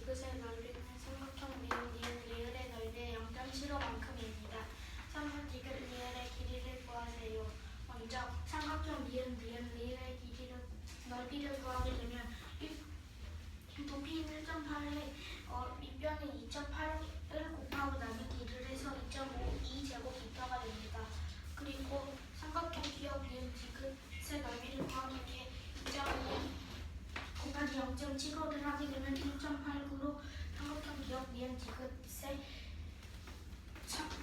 디귿의 넓이는 삼각형 미음 니은 리을의 넓이의 0.75만큼입니다. 3번 디귿 리을의 길이를 구하세요. 먼저 삼각형 미음 니은 리을의 넓이를 구하게 되면 부피는 1.8에 밑변은 2.8을 곱하고 나누기 2를 해서 2.52제곱미터가 됩니다. 그리고 삼각형 기역 니은 디귿의 넓이를 구하기 위해 2.2 곱하기 0.75를 하게 되면 1.89로 삼각형 기역 니은 디귿의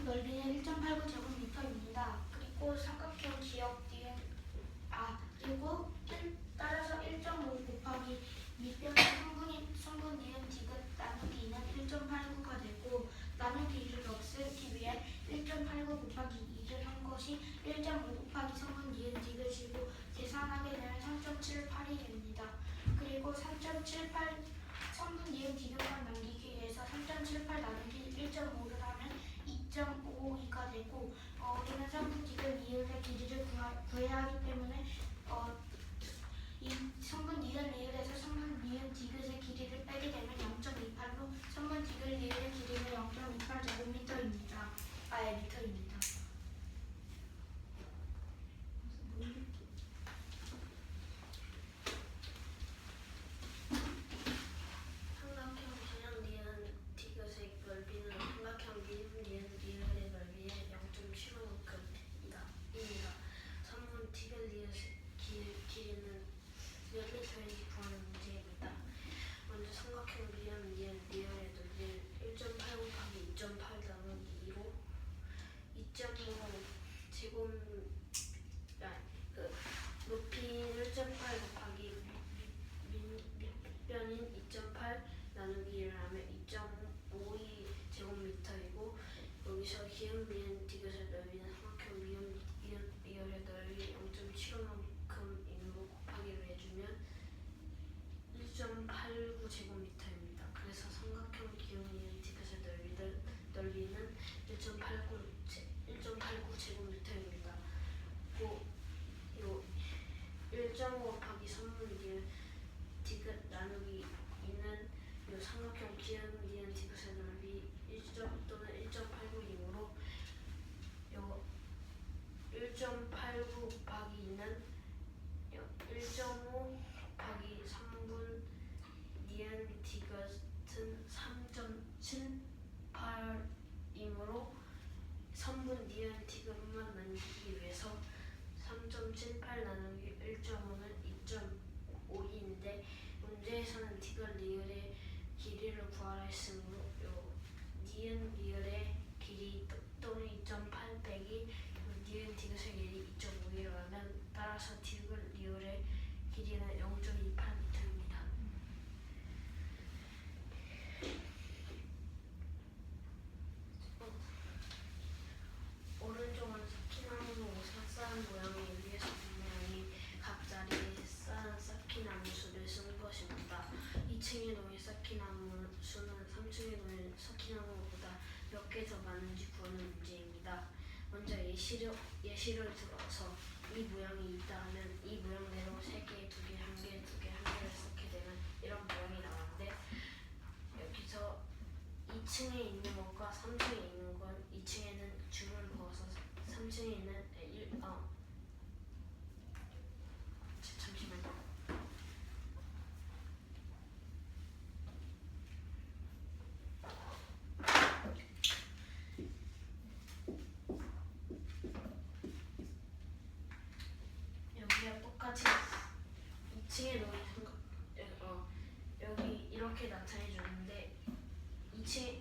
넓이는 1.89제곱미터입니다. 그리고 삼각형 기역 니은 그리고 따라서 1.5 곱하기 밑변의 성분 니은 디귿 나누기 2는 1.89가 되고 나누기 2를 없애기 위해 1.89 곱하기 2를 한 것이 1.5 곱하기 성분 니은 디귿이고 계산하게 되면 3.78이 됩니다. 그리고 3.78 성분 니은 디귿만 남기기 위해서 3.78 나누기 1.5를 하면 2.52가 되고 우리는 성분 디귿 니은의 길이를 구해야 하기 때문에 이 성분 니은 리을에서 성분 니은 디귿의 길이를 빼게 되면 0.28로 성분 디귿 리을의 길이는 0.28제곱미터입니다. 미터입니다. 삼각형 기역 니은 디귿의 넓이는 삼각형 미음 니은 리을의 넓이의 0.75만큼입니다. 3번 디귿 리을의 길이는 몇 미터인지 구하는 문제입니다. 먼저 삼각형 미음 니은 리을의 넓이를 1.8 곱하기 2.8 나누기 2로 2.5 제곱 높이는 1.8 곱하기 밑변인 2.8 나누기 1을 하면 2.52 제곱미터이고 여기서 기역 니은 디귿의 넓이는 삼각형 미음 니은 리을의 넓이 0.75만큼이므로 곱하기를 해주면 1.89 제곱미터입니다. 그래서 삼각형 기역 니은 디귿의 넓이는 1.89 제곱미터입니다. 요 1.5 곱하기 성분 니은 디귿 나누기 2는 요 삼각형 기역 니은 디귿의 넓이 1점 또는 1.89이므로 요 1.89 곱하기 2는 1.5 곱하기 3분 니은 디귿은 3.78이므로 3분 니은 디귿만 남기기 위해서 3.78 나누기 1.5는 2.52인데 문제에서는 디귿 리을의 길이를 구하라 했으므로 요 니은 리을의 길이 또는 2.8 빼기 니은 디귿의 길이 2.52라면 따라서 디귿 리을의 길이는 0.28m입니다. 오른쪽은 쌓기나무 싹싸는 모양의 위에서 모양이 각자리에 쌓은 쌓기나무 수를 쓴 것입니다. 2층에 놓인 쌓기나무 수는 3층에 놓인 쌓기나무보다 몇 개 더 많은지 구하는 문제입니다. 먼저 예시를 들어서 이 모양이 있다 하면 이 모양대로 3개, 2개, 1개, 2개, 1개를 쌓게 되면 이런 모양이 나오는데 여기서 2층에 있는 것과 3층에 있는 건 2층에는 줄을 그어서 3층에 있는 잠시만요. 여기와 똑같이 2층에 놓인 여기 이렇게 나타내 줬는데 2층에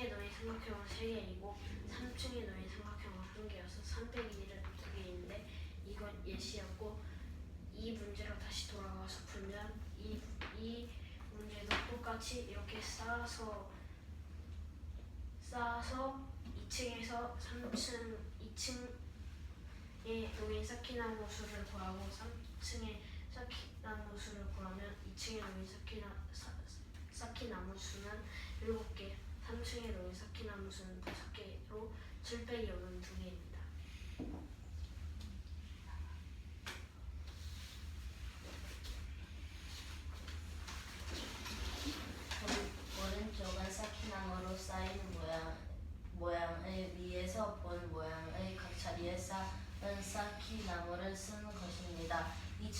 놓인 삼각형은 3개이고 3층에 놓인 삼각형은 1개여서 301은 2개인데 이건 예시였고 이 문제로 다시 돌아가서 풀면 이 문제도 똑같이 이렇게 쌓아서 2층에서 2층에 놓인 쌓기나무 수를 구하고 3층에 쌓기나무 수를 구하면 2층에 놓인 쌓기나무 수는 7개, 3층에 놓인 쌓기나무 수는 5개로 7 빼기 5는 2개입니다.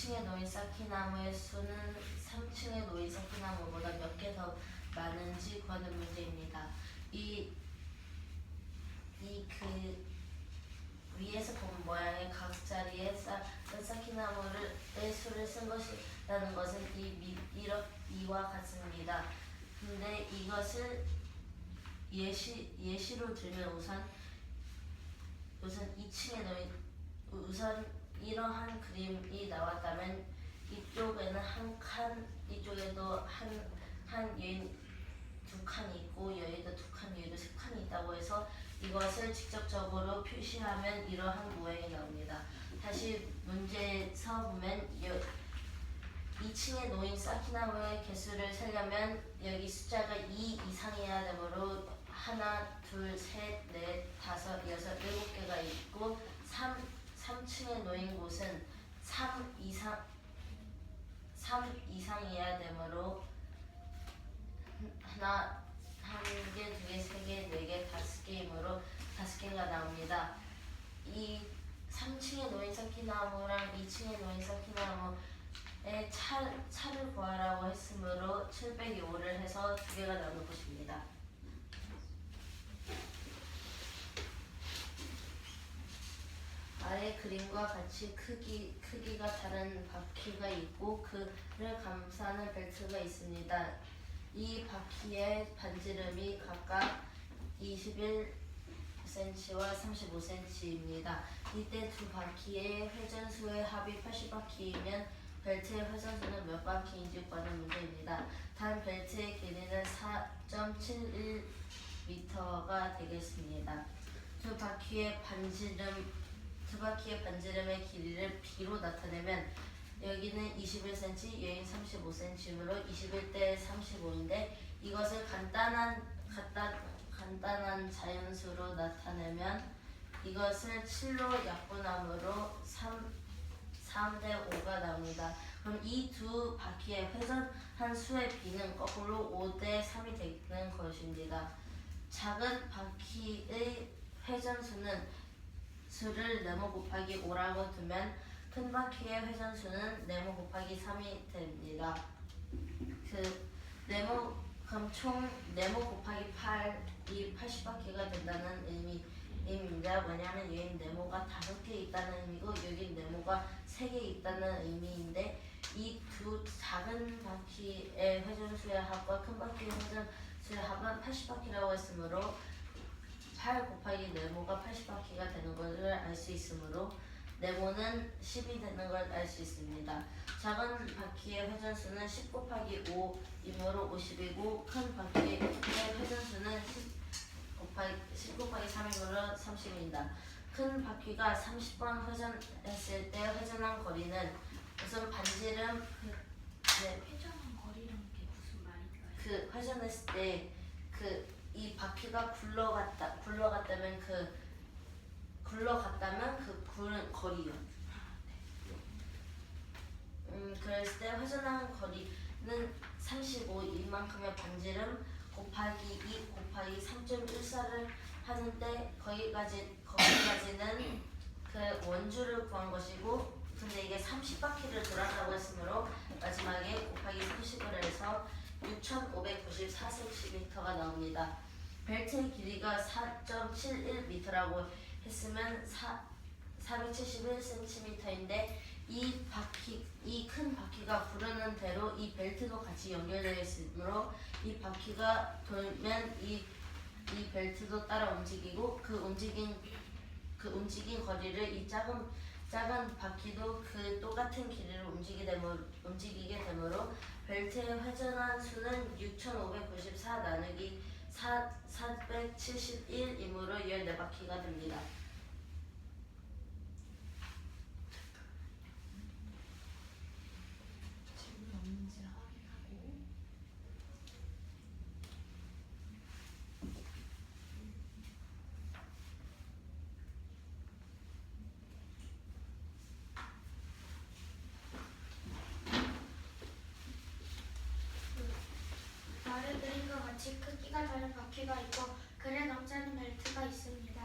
2층에 놓인 쌓기나무의 수는 3층에 놓인 쌓기나무보다 몇 개 더 많은지 구하는 문제입니다. 그 위에서 본 모양의 각 자리에 쌓기나무의 수를 쓴 것이라는 것은 이와 같습니다. 근데 이것을 예시로 들면 우선 2층에 놓인 이러한 그림이 나왔다면 이쪽에는 한 칸, 이쪽에도 한 여인 두 칸이 있고 여기도 두 칸, 여기도 세 칸이 있다고 해서 이것을 직접적으로 표시하면 이러한 모양이 나옵니다. 다시 문제에서 보면 2층에 놓인 쌓기나무의 개수를 세려면 여기 숫자가 2 이상이어야 되므로 하나, 둘, 셋, 넷, 다섯, 여섯, 7개가 있고 3층에 놓인 곳은 3 이상이어야 되므로 하나, 한 개, 두 개, 세 개, 네 개, 5개이므로 5개가 나옵니다. 이 3층에 놓인 쌓기나무랑 2층에 놓인 쌓기나무의 차를 구하라고 했으므로 7 빼기 5를 해서 2개가 나올 것입니다. 아래 그림과 같이 크기가 다른 바퀴가 있고 그를 감싸는 벨트가 있습니다. 이 바퀴의 반지름이 각각 21cm와 35cm입니다. 이때 두 바퀴의 회전수의 합이 80바퀴이면 벨트의 회전수는 몇 바퀴인지 구하는 문제입니다. 단 벨트의 길이는 4.71m가 되겠습니다. 두 바퀴의 반지름의 길이를 B로 나타내면 여기는 21cm, 여긴 35cm이므로 21대 35인데 이것을 간단한 자연수로 나타내면 이것을 7로 약분함으로 3대 5가 나옵니다. 그럼 이 두 바퀴의 회전한 수의 B는 거꾸로 5대 3이 되는 것입니다. 작은 바퀴의 회전수는 수를 네모 곱하기 5라고 두면 큰 바퀴의 회전수는 네모 곱하기 3이 됩니다. 그럼 총 네모 곱하기 8이 80바퀴가 된다는 의미입니다. 왜냐하면 여기 네모가 5개 있다는 의미고 여기 네모가 3개 있다는 의미인데 이 두 작은 바퀴의 회전수의 합과 큰 바퀴의 회전수의 합은 80바퀴라고 했으므로 8 곱하기 네모가 80바퀴가 되는 것을 알 수 있으므로 네모는 10이 되는 걸 알 수 있습니다. 작은 바퀴의 회전수는 10 곱하기 5이므로 50이고 큰 바퀴의 회전수는 10 곱하기 3이므로 30입니다. 큰 바퀴가 30번 회전했을 때 회전한 거리는 우선 반지름 회전한 거리라는 게 무슨 말인가요? 회전했을 때 이 바퀴가 굴러갔다면 굴은 거리요. 그랬을 때 회전한 거리는 35 이만큼의 반지름 곱하기 2 곱하기 3.14를 하는데 거기까지는 그 원주를 구한 것이고 근데 이게 30바퀴를 돌았다고 했으므로 마지막에 곱하기 30을 해서 6,594cm가 나옵니다. 벨트의 길이가 4.71m라고 했으면 471cm인데 이 큰 바퀴가 구르는 대로 이 벨트도 같이 연결되어 있으므로 이 바퀴가 돌면 이 벨트도 따라 움직이고 그 움직인 거리를 이 작은 바퀴도 그 똑같은 길이를 움직이게 되므로 벨트의 회전한 수는 6,594 나누기 471이므로 14바퀴가 됩니다. 질문 없는지 확인하고 아래 그림과 같이 크기가 다른 바퀴가 있고 그를 감싸는 벨트가 있습니다.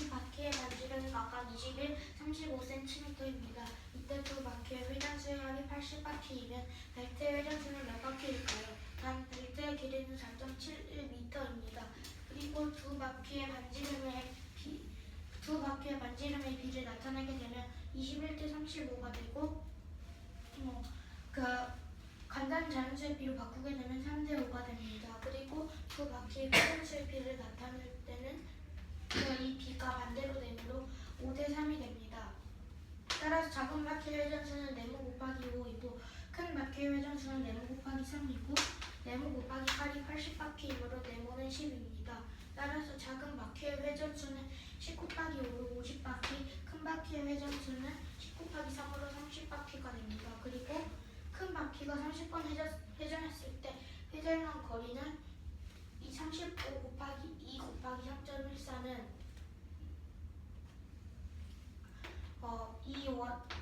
이 바퀴의 반지름이 각각 21, 35cm입니다. 이때 때 두 바퀴의 회전 수력이 80바퀴이면 벨트의 회전수는 몇 바퀴일까요? 단 벨트의 길이는 4.71m입니다. 그리고 두 바퀴의 반지름의 비를 나타내게 되면 21대 35가 되고 그 간단 자연수의 비로 바꾸게 되면 3대 5가 됩니다. 그리고 두 바퀴의 회전수의 비를 나타낼 때는 이 비가 반대로 되므로 5대 3이 됩니다. 따라서 작은 바퀴의 회전수는 네모 곱하기 5이고 큰 바퀴의 회전수는 네모 곱하기 3이고 네모 곱하기 8이 80바퀴이므로 네모는 10입니다. 따라서 작은 바퀴의 회전수는 10 곱하기 5로 50바퀴, 큰 바퀴의 회전수는 10 곱하기 3으로 30바퀴가 됩니다. 그리고 큰 바퀴가 30번 회전했을 때 회전한 거리는 이 35 곱하기 2 곱하기 3.14는 이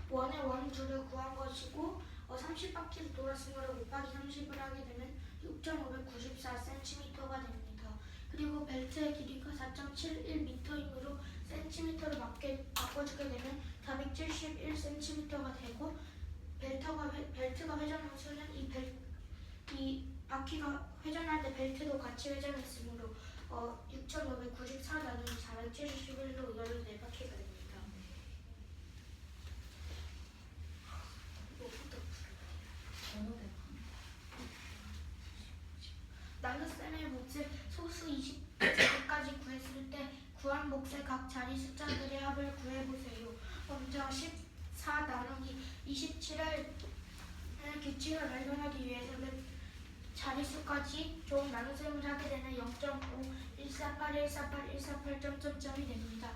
원의 원줄을 구한 것이고 30바퀴를 돌았으므로 곱하기 30을 하게 되면 6,594cm가 됩니다. 그리고 벨트의 길이가 4.71m이므로 cm로 바꿔주게 되면 471cm가 되고 벨트가 회전한 수는 이 바퀴가 회전할 때 벨트도 같이 회전했으므로 6,594 나누기 471로 14바퀴가 됩니다. 나눗셈의 몫을 소수 20제곱까지 구했을 때 구한 몫의 각 자리 숫자들의 합을 구해보세요. 먼저 14 나누기 27을 규칙을 발견하기 위해서는 자릿수까지 총 나눗셈을 하게 되면 0.5, 148, 148, 148, 점점점이 됩니다.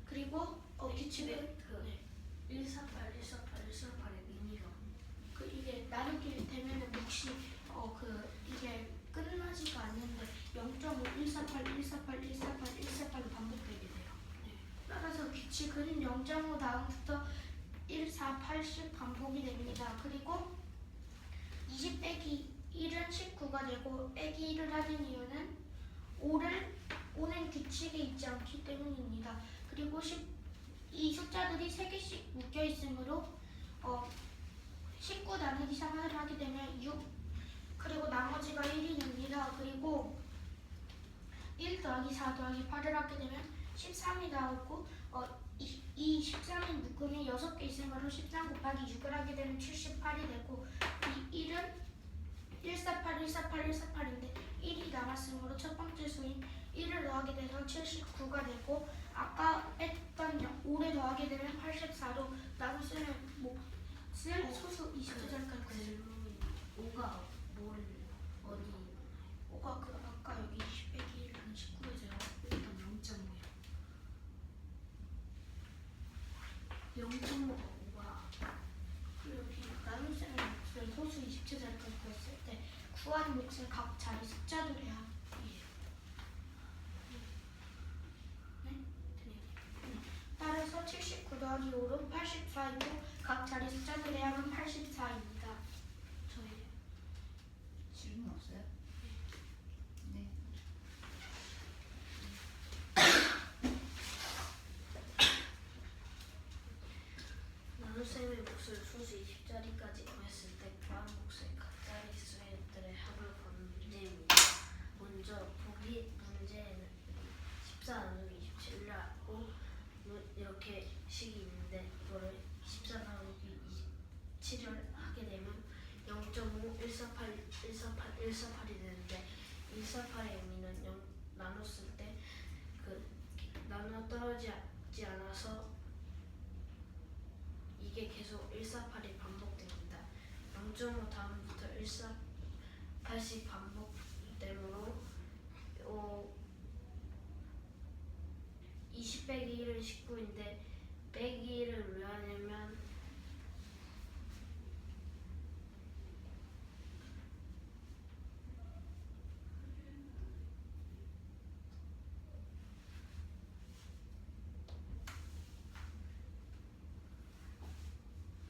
그리고 규칙은 148, 148, 148의 미니가 이게 나누기 되면은 몫이 이게 끝나지가 않는데 0.5, 148, 148, 148, 148로 반복되게 돼요. 따라서 규칙은 0.5 다음부터 1, 4, 80 반복이 됩니다. 그리고 20 빼기 1은 19가 되고 빼기 1을 하는 이유는 5는 규칙에 있지 않기 때문입니다. 그리고 이 숫자들이 3개씩 묶여 있으므로 19 나누기 3을 하게 되면 6 그리고 나머지가 1이 됩니다. 그리고 1 더하기 4 더하기 8을 하게 되면 13이 나오고 이 13이 묶음이 6개 있으므로 13 곱하기 6을 하게 되면 78이 되고 이 1은 148, 148, 148인데 1이 남았으므로 첫 번째 수인 1을 더하게 돼서 79가 되고 아까 뺐던 5를 더하게 되면 84로 나눗셈의 몫을 소수 20제곱까지 구했어요. 5가 뭘 어디 5가 아까 여기 20 빼기 1은 19에서요. 일단 0.5야 0.5가 여기 나눗셈의 몫을 소수 20제곱까지 구했을 때 구한 몫의 각 자리 숫자들의 합이에요. 네? 따라서 79 더하기 5는 84이고 각 자리 숫자들의 합은 84입니다. 저희 질문 없어요? 네. 나눗셈의 몫을 소수 20자리까지 구했을 때 구한 몫의 각 자리 수들의 합을 구하는 문제입니다. 먼저 보기 문제에는 14 나누기 27이라고 이렇게 식이 있는데 이거를 14 나누기 27을 하게 되면 0.5, 148, 148, 148이 되는데 148의 의미는 나눴을 때 나눠 떨어지지 않아서 이게 계속 148이 반복됩니다. 0.5 다음부터 148씩 반복되므로 20 빼기 1은 19인데 빼기 1을 왜 하냐면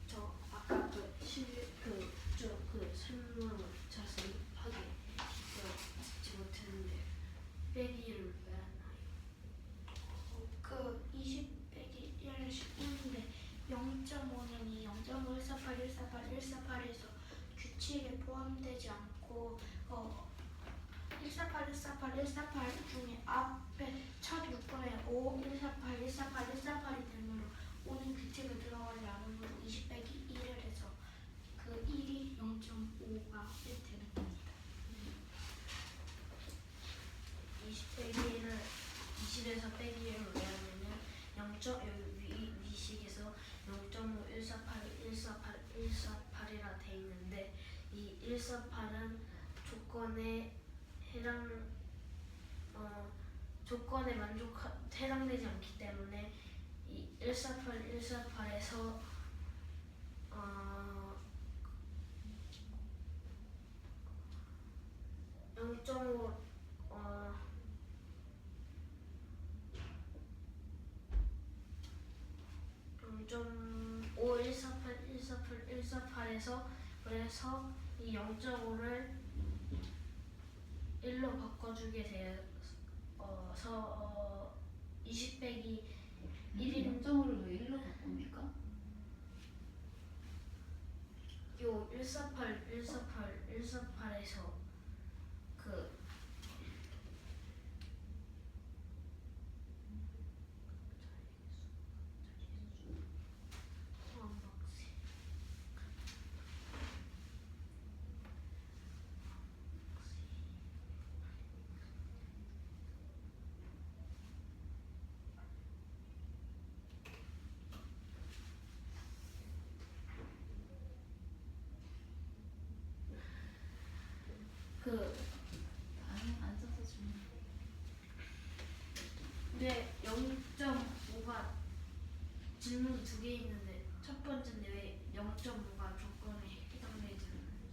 저 아까 그 설명을 자세히 하게 듣지 못했는데 빼기 1을 왜 하나요? 20 빼기 1은 19인데 포함되지 않고 148, 148, 148 중에 앞에 첫 묶음에 5, 148, 148, 148이 되므로 5는 규칙을 들어가지 않으므로 20 빼기 1을 해서 그 1이 0.5가 1 되는 겁니다. 20 빼기 1을 20에서 빼기 1을 왜 하냐면 0. 여기 위식에서 0.5, 148, 148, 148이라 돼 있는데 이 148은 조건에 해당되지 않기 때문에 이 148, 148에서 0.5 0.5, 148, 148, 148에서 그래서 이 0.5를 1로 바꿔주게 되어서 20 빼기 1이 0.5를 왜 1로 바꿉니까? 요 148, 148, 148에서 그 아니 안 써서 좀. 왜 0.5가 질문이 2개 있는데 첫 번째는 왜 0.5가 조건에 해당되지 않는지.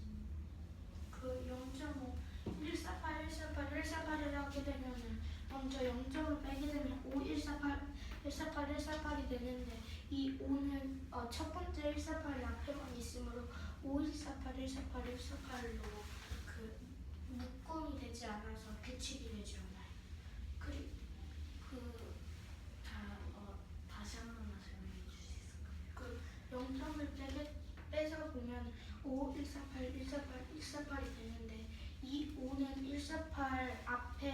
그 0.5, 148, 148, 148을 하게 되면은 먼저 0점을 빼게 되면 5, 148, 148, 148이 되는데 이 5는 첫 번째 148이 앞에만 있으므로 5, 148, 148, 148로 그 묶음이 되지 않아서 규칙이 되지 않아요. 다시 한 번만 설명해 주실 수 있을까요? 그 0점을 빼서 보면 5, 148, 148, 148이 되는데 이 5는 148 앞에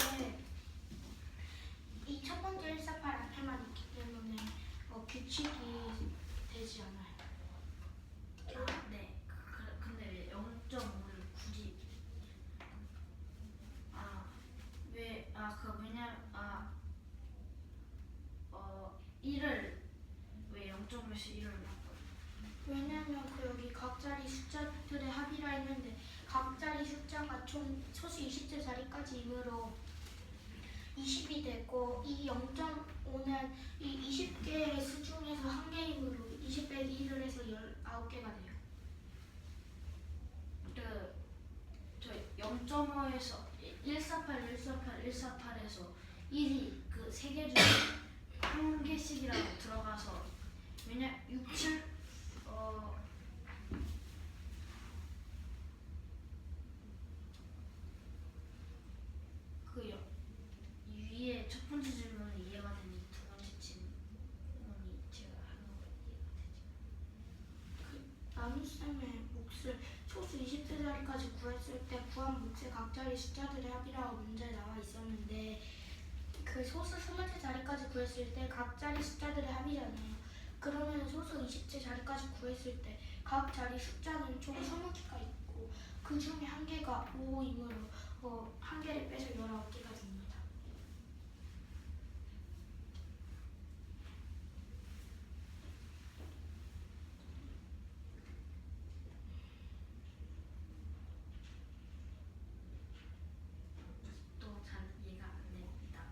이 첫 번째 148 앞에만 있기 때문에 규칙이 되지 않아요. 네. 근데 왜 0.5를 굳이 왜냐 1을 왜 0.5에서 1을 바꿔요? 왜냐면 여기 각자리 숫자들의 합이라 했는데 각자리 숫자가 총 소수 20째 자리까지이므로 20이 되고 이 0.5는 이 20개의 수 중에서 한 개이므로 20 빼기 1을 해서 19개가 돼요. 저 0.5에서 148, 148, 148에서 1이 그 3개 중에 한 개씩이라고 들어가서 왜냐 6, 7 위에 첫 번째 질문은 이해가 되는데 두 번째 질문이 제가 하는 거 이해가 되지 나눗셈의 몫을 소수 20째 자리까지 구했을 때 구한 몫의 각자리 숫자들의 합이라고 문제에 나와 있었는데 그 소수 20째 자리까지 구했을 때 각자리 숫자들의 합이잖아요. 그러면 소수 20째 자리까지 구했을 때 각 자리 숫자는 총 20개가 있고 그 중에 한 개가 5이므로 한 개를 빼서 19개가 됩니다. 또 잘 이해가 안 됩니다.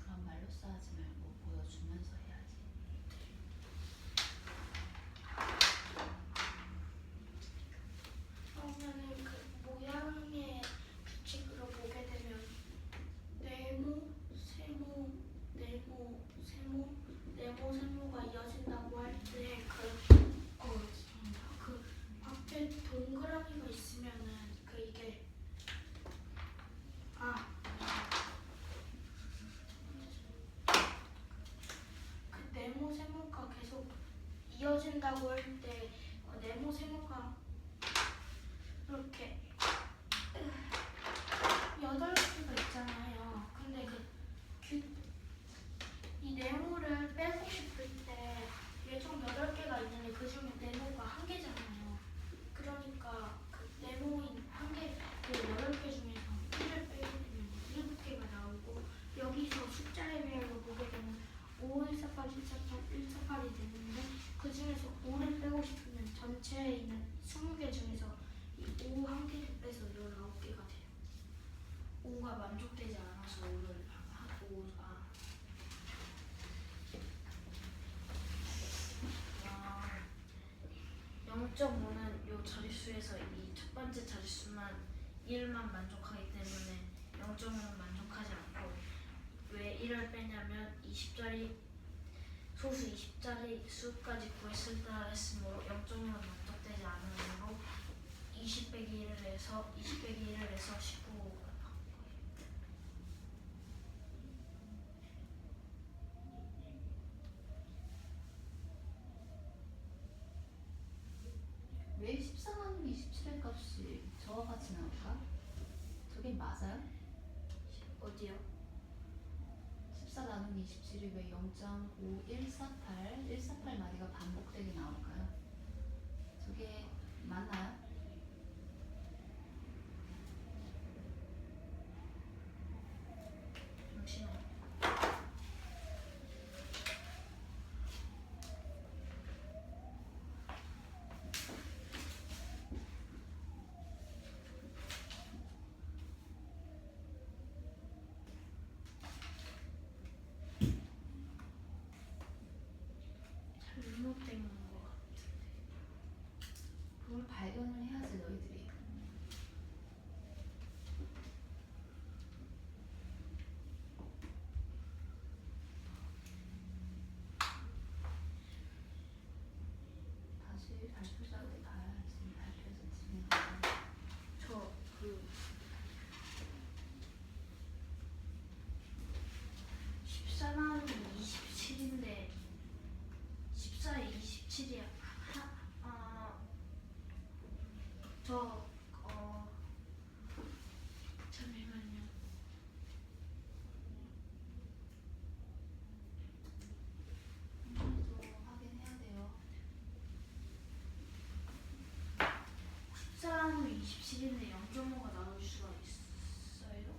그럼 말로써 하지 말고 보여주면서 해야지. 그러면은 그 모양의 규칙으로 보게 되면 네모, 세모, 네모, 세모, 네모, 세모가 이어진다고 할 때 그 앞에 동그라미가 있으면은 이게 그 네모, 세모가 계속 이어진다고 할 때 네모, 세모가 20개 중에서 이 5 한 개를 빼서 19개가 돼요. 5가 만족되지 않아서 5를 하고 0.5는 요 자릿수에서 이 첫 번째 자릿수만 1만 만족하기 때문에 0.5는 만족하지 않고 왜 1을 빼냐면 20자리 소수 20자리 수까지 구했을 때 했으므로 0.5는 만족되지 않으므로 20 빼기 1을 해서 20 빼기 1을 해서 19가 왜 14 나누기 27의 값이 저와 같이 나올까? 저게 맞아요? 어디요? 14 나누기 27이 왜 0.5148 148 마디가 반복되게 나올까요? 저게 맞나요? 잠시만요. 잘못된 거 같은데. 그걸 발견을 해야지 너희들이. 다시 발표자로 봐야지. 발표에서 진행하고. 저그 14 나누기 27인데 14에 27이야. 잠시만요. 오늘도 확인해야 돼요. 14 나누기 27인데 0.5가 나올 수가 있어요?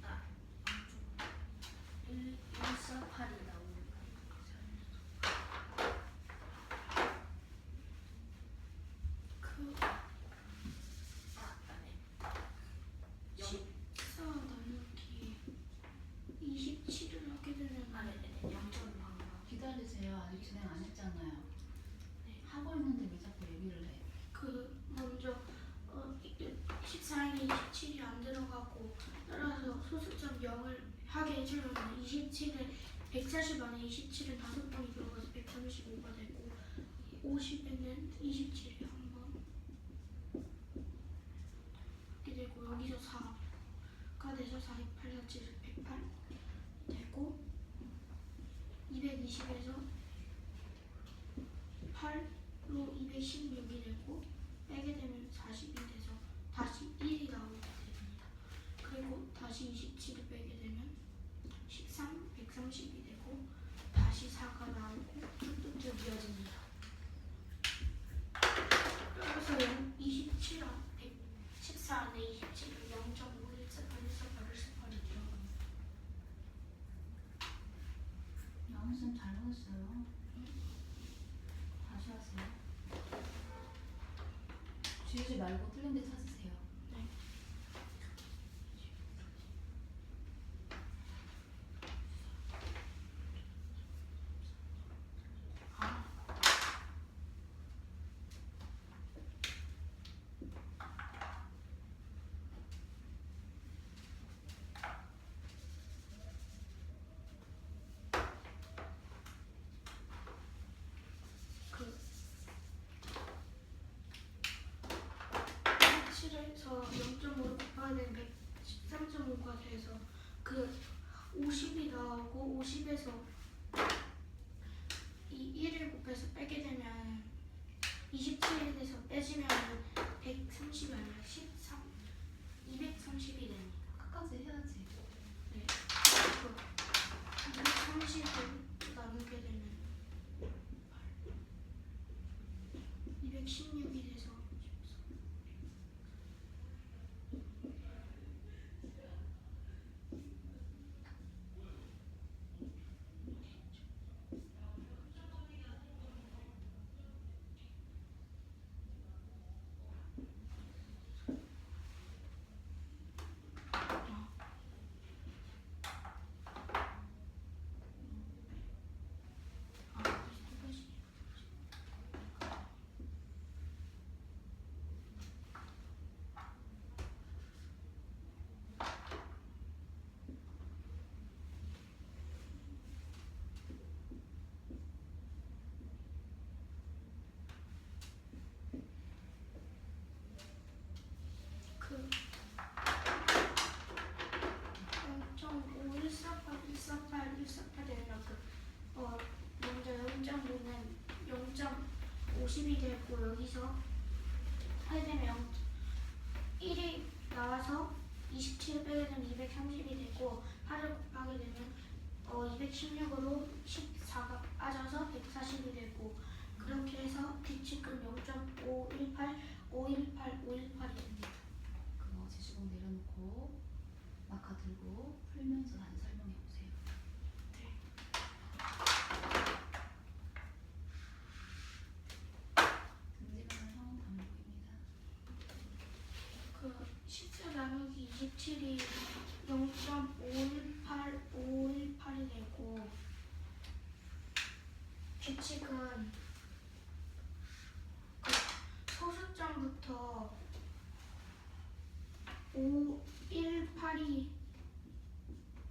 아, 148이 나오는 그 14 나누기 27을 하게 되면 아니 0.5가 기다리세요. 아직 진행 안 했잖아요. 하고 있는데 왜 자꾸 얘기를 해? 그 먼저 14에는 27이 안 들어가고 따라서 소수점 0을 하게 해주려면 27에 140 안에 27은 5번이 들어가서 135가 되고 50에는 27이 한 번 이렇게 되고 여기서 4가 돼서 4, 6, 8, 4, 7, 108 되고 220에서 8로 216이 되고 빼게 되면 40이 돼서 다시 1이 나오게 됩니다. 그리고 다시 27을 빼게 되면 13, 130이 되고 다시 4가 나오고 쭉쭉쭉 이어집니다. 그래서 27 안, 14 안에 27을 0.5를 스파를 들어갑니다. 양심 잘못했어요. 다시 하세요. 지우지 말고 틀린 데 찾으세요. 네. 그 17에서 0.5를 곱하면 113.5가 돼서 그 50이 나오고 50에서 이 1을 곱해서 빼게 되면 27에서 빼지면 130이 아니라 13, 230이 됩니다. 끝까지 해야지. 네. 230을 나누게 되면 216이 돼서 14. 그 0.5148, 148, 148 되면 먼저 0.5는 0.50이 되고 여기서 하게 되면 1이 나와서 27을 빼게 되면 230이 되고 8을 곱하게 되면 216으로 14가 빠져서 140이 되고 그렇게 해서 규칙은 0.518, 518, 518이 됩니다. 그거 제시봉 내려놓고 마카 들고 풀면서 다시 설명해 보세요. 등지면은 형 반복입니다. 그 14 나누기 27이 0.518, 518이 되고 규칙은 그 소수점부터 518이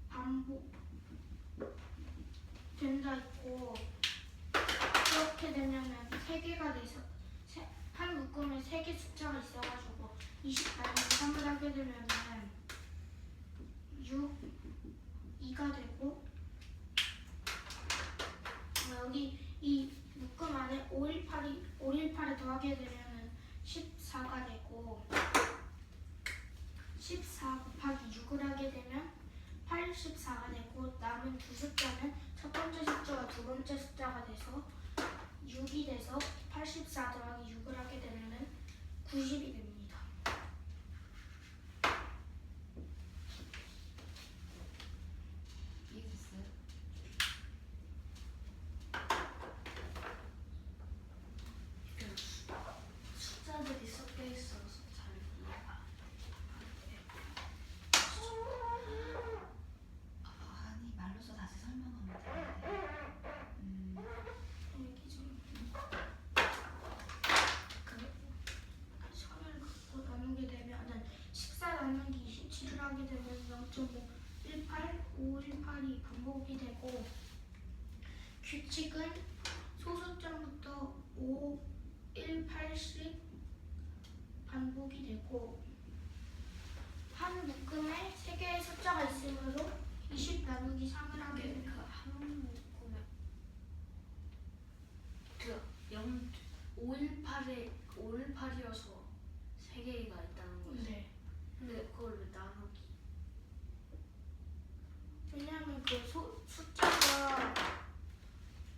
반복 된다 있고 그렇게 되면은 3개가 돼서 한 묶음에 3개 숫자가 있어가지고 20 나누기 3을 하게 되면은 6, 2가 되고 여기 이 묶음 안에 518을 더하게 되면은 14가 되고 14 곱하기 6을 하게 되면 84가 되고 남은 두 숫자는 첫 번째 숫자와 두 번째 숫자가 돼서 6이 돼서 84 더하기 6을 하게 되면은 90이 됩니다. 이해됐어요? 숫자들이 섞여 있어서 잘 이해가 아니 말로써 다시 설명하면 되는데. 여기 좀 그 선을 갖고 나누게 되면은 14 나누기 27을 하게 되면 0.518, 518이 반복이 되고 규칙은 소수점부터 5, 1, 8씩 반복이 되고 한 묶음에 3개의 숫자가 있으므로 20 나누기 3을 하게 되면 한 묶음에 그 518이어서 3개가 있다는 거지. 네. 근데 그걸 왜 나누기? 왜냐하면 그 숫자가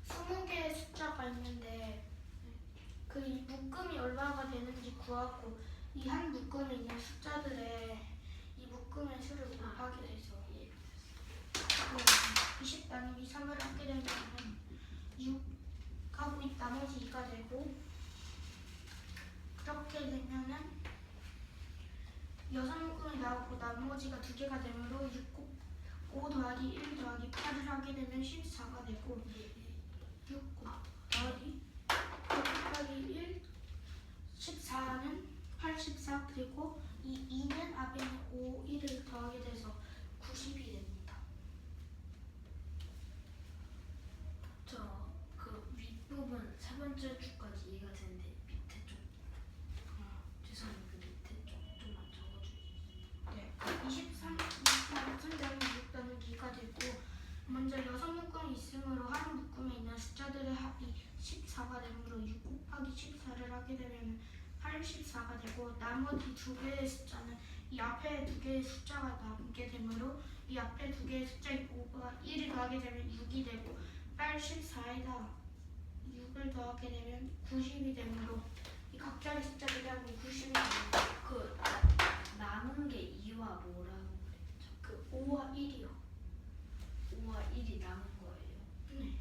20개의 숫자가 있는데 그 이 묶음이 얼마가 되는지 구하고 이 한 묶음에 있는 숫자들의 이 묶음의 수를 곱하게 돼서 20 나누기 3을 하게 되면 6하고 나머지 2가 되고 그렇게 되면은 6묶음이 나오고 나머지가 2개가 되므로 5 더하기 1 더하기 8을 하게 되면 14가 되고 6 더하기 5 곱하기 1 14는 84 그리고 이 2는 앞에 있는 5, 1을 더하게 돼서 90이 됩니다. 저 그 윗부분 세 번째 줄까지 이해가 되는데 밑에 쪽 죄송해요. 그 밑에 쪽 좀만 적어주세요. 네. 23, 24, 6 나누기가 되고 먼저 6묶음이 있으므로 한 묶음에 있는 숫자들의 합이 14가 되므로 6 곱하기 14를 하게 84가 되고 나머지 두 개의 숫자는 이 앞에 두 개의 숫자가 남게 되므로 이 앞에 두 개의 숫자인 5가 1을 더하게 되면 6이 되고 84에다 6을 더하게 되면 90이 되므로 이 각자의 숫자들이 하면 90이 됩니다. 그 남은 게 2와 뭐라고 그랬죠? 그 5와 1이요. 5와 1이 남은 거예요. 네.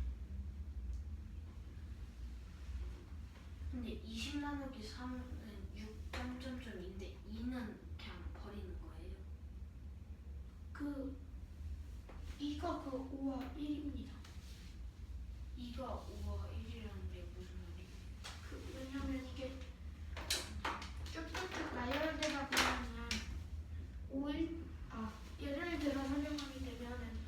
근데 20 나누기 3은 6 점점점인데 2는 그냥 버리는 거예요. 그 2가 그 5와 1입니다. 2가 5와 1이라는 게 무슨 말이에요? 그 왜냐면 이게 쭉쭉쭉 나열되다 보면은 예를 들어 설명하게 되면은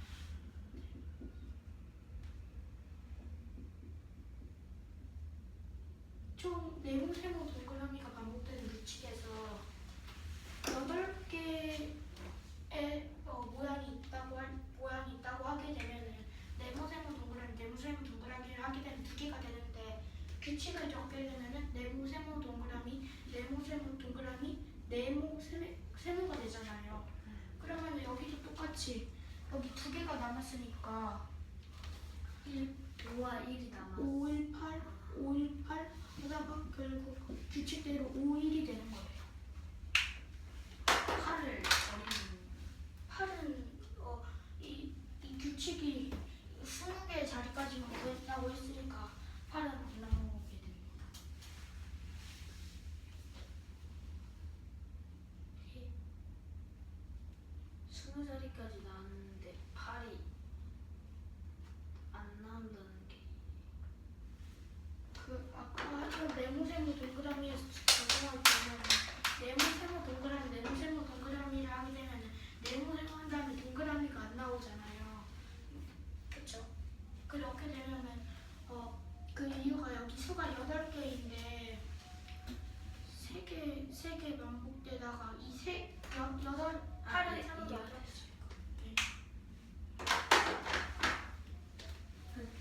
총 네모 세모 동그라미가 반복되는 규칙에서 8개의 모양이 있다고 하게 되면은 네모 세모 동그라미를 하게 되면 두 개가 되는데 규칙을 적게 되면은 네모 세모 동그라미 세모가 되잖아요. 그러면 여기도 똑같이 여기 두 개가 남았으니까 5와 1이 남아. 518 하다가 결국 규칙대로 51이 되는 거예요. 8을 버리는 8은 이 규칙이 20개의 자리까지만 구했다고 했으니까 8은 안 나오게 됩니다. 20자리까지 나왔는데 8이 안 나온다는 게 그 아까 했던 네모세모 동그라미에서 적용할 때는 네모세모 동그라미를 하게 되면은 네모세모 한 다음에 동그라미가 안 나오잖아요. 그쵸? 그렇게 되면은 그 이유가 여기 수가 8개인데 3개 반복되다가 여덟 8을 3으로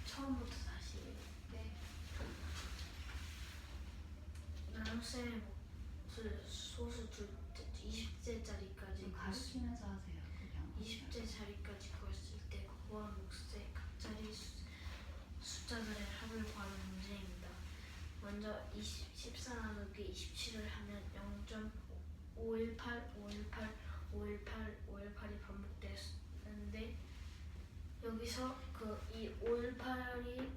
처음부터 다시 네. 나눗셈의 몫을 소수 20제짜리까지 가르치면서 하세요. 그냥. 20제짜리까지 구했을 때 그와 몫의 각자리 숫자들의 합을 구하는 문제입니다. 먼저 14 나누기 27을 하면 0.518이 반복되었는데 여기서 이 518이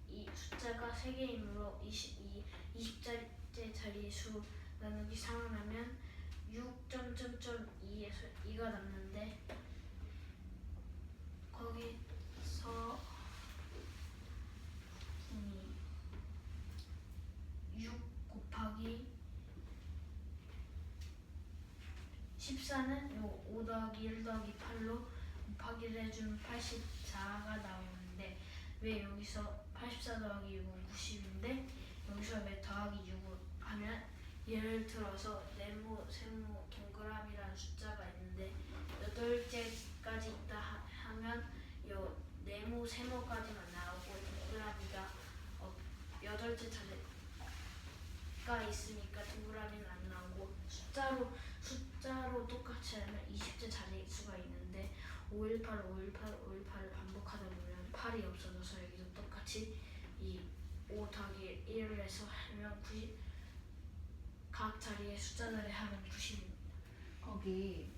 이 숫자가 3개이므로 20째 자리 수 나누기 3을 하면 6.2에서 2가 남는데 거기서 6 곱하기 14는 5 더하기 1 더하기 8로 곱하기를 해주면 84가 나오는데 왜 여기서 84 더하기 6은 90인데 여기서 왜 더하기 6을 하면 예를 들어서 네모, 세모, 동그라미라는 숫자가 있는데 8개까지 있다 하면 요 네모, 세모까지만 나오고 동그라미가 8개 자리가 있으니까 동그라미는 안 나오고 숫자로 똑같이 하면 20개 자릿수가 있는데 518을 반복하다 보면 8이 없어져서 여기도 똑같이 이 5 더하기 1을 해서 하면 90, 각 자리의 숫자들의 합은 90입니다. 거기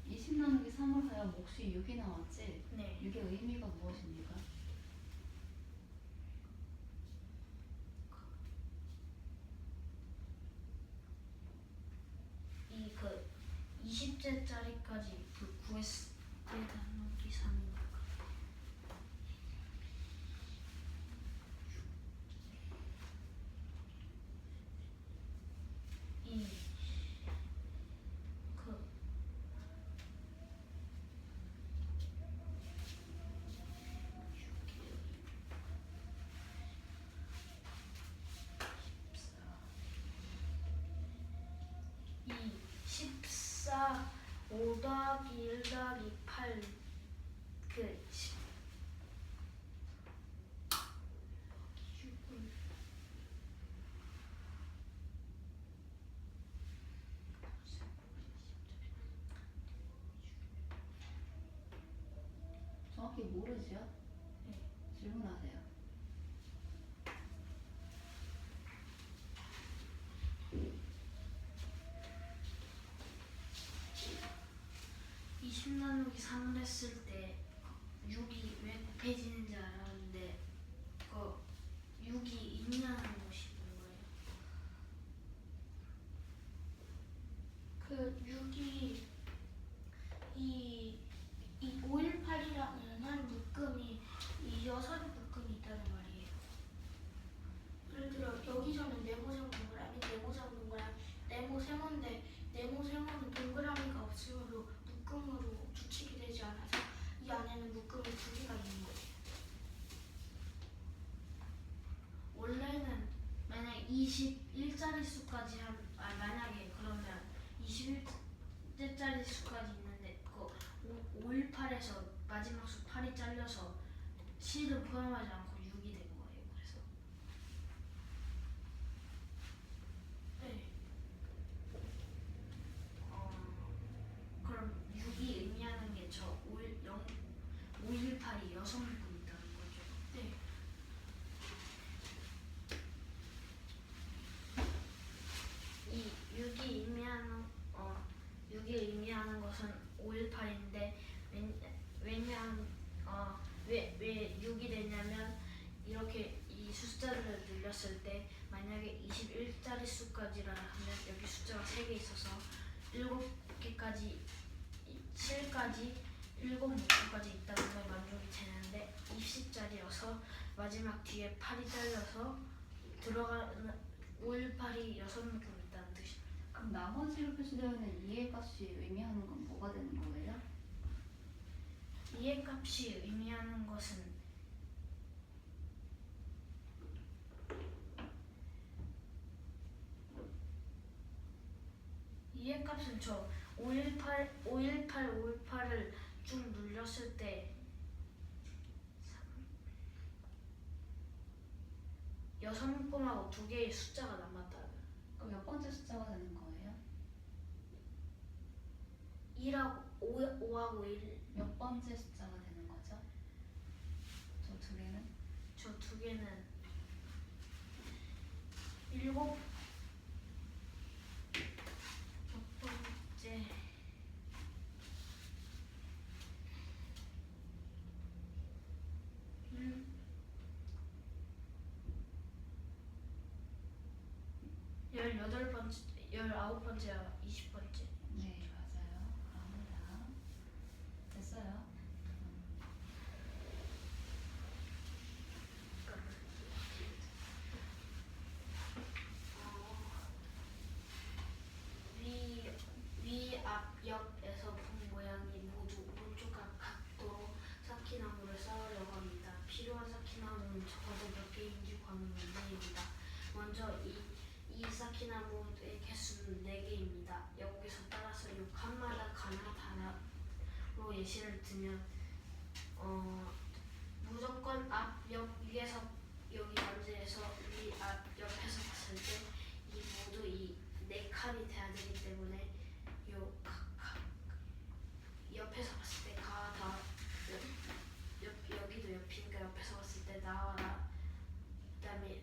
20 나누기 3을 하여 몫이 6이 나왔지? 네. 6의 의미가 무엇입니까? 이 20제짜리까지 구했을 때 나누기 3이니까 이 14 5 더하기 1 더하기 8 6을 정확히 모르죠? 네. 질문하세요. 이 10 나누기 3을 했을 때 6이 왜 곱해지는지 알았는데 그 6이 의미하는 것이 뭔가요? 그 6이 이 518이라는 한 묶음이 이 여섯 묶음이 있다는 말이에요. 예를 들어 여기서는 네모장 동그라미, 네모장 동그라미, 네모 세모인데 네모 세모는 동그라미가 없으므로 묶음으로 규칙이 되지 않아서 이 안에는 묶음이 두 개가 있는 거예요. 원래는 만약 21자리 수까지 만약에 그러면 21자리 수까지 있는데 그 518에서 마지막 수 8이 잘려서 7을 포함하지 않고 6이 된 거예요. 그래서 네. 그럼 6이 의미하는 게 저 518이 여섯 묶음 있다는 거죠. 네. 이 6이 의미하는 것은 518인데 왜냐면 왜 6이 되냐면 이렇게 이 숫자를 늘렸을 때 만약에 21자리 수까지라 하면 여기 숫자가 3개 있어서 7개까지 7까지 7묶음까지 있다는 걸 만족이 되는데 20자리여서 마지막 뒤에 8이 잘려서 들어가는 518이 6묶음 있다는 뜻입니다. 그럼 나머지로 표시되어 있는 2의 값이 의미하는 건 뭐가 되는 거예요? 2의 값이 의미하는 것은 이의 값은 저 518을 쭉 눌렸을 때 6묶음하고 2개의 숫자가 남았다. 그럼 몇 번째 숫자가 되는 거예요? 5하고 1, 몇 번째 숫자가 되는 거죠? 저 두 개는? 저 2개는 7 몇 번째 18번째, 19번째와 20번째. 네, 맞아요. 갑니다. 됐어요. 위, 앞, 옆에서 본 모양이 모두 오른쪽 각도로 쌓기나무를 쌓으려고 합니다. 필요한 쌓기나무는 적어도 몇 개인지 구하는 문제입니다. 먼저 이 쌓기나무의 개수는 4개입니다. 여기서 따라서 6칸마다 가나다라로 예시를 들면 무조건 앞, 옆, 위에서 여기 관제에서 위, 앞, 옆에서 봤을 때 이 모두 이 4칸이 돼야 되기 때문에 옆에서 봤을 때 가다 여기도 옆이니까 옆에서 봤을 때 나와라. 그다음에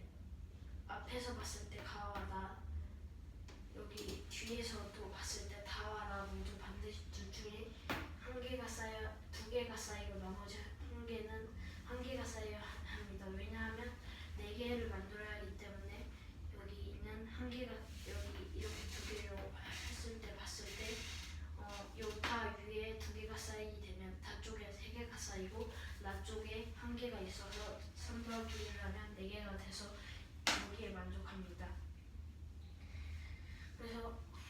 앞에서 봤을 때 가와라. 여기 뒤에서도 봤을 때 다와라. 모두 반드시 둘 중에 한 개가 쌓여 2개가 쌓이고 나머지 한 개가 쌓여야 합니다. 왜냐하면 4개를 만들어야 하기 때문에 여기 있는 한 개가 여기 이렇게 2개로 했을 때 봤을 때 요 다 위에 2개가 쌓이게 되면 다 쪽에 3개가 쌓이고 나 쪽에 1개가 있어서 3 더하기 1을 하면 4개가 돼서 여기에 만족합니다.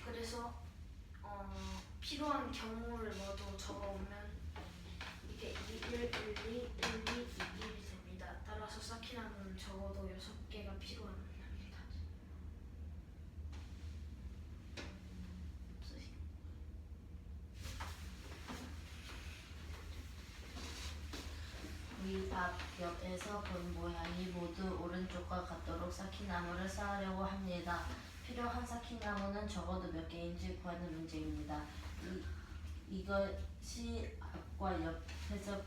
그래서 필요한 경우를 모두 적어오면 이게 1, 1, 2, 1, 2, 1이 됩니다. 따라서 쌓기나무는 적어도 6개가 필요합니다. 위, 앞, 옆에서 본 모양이 모두 오른쪽과 같도록 쌓기나무를 쌓으려고 합니다. 필요한 쌓기나무는 적어도 몇 개인지 구하는 문제입니다. 이것이 앞과 옆에서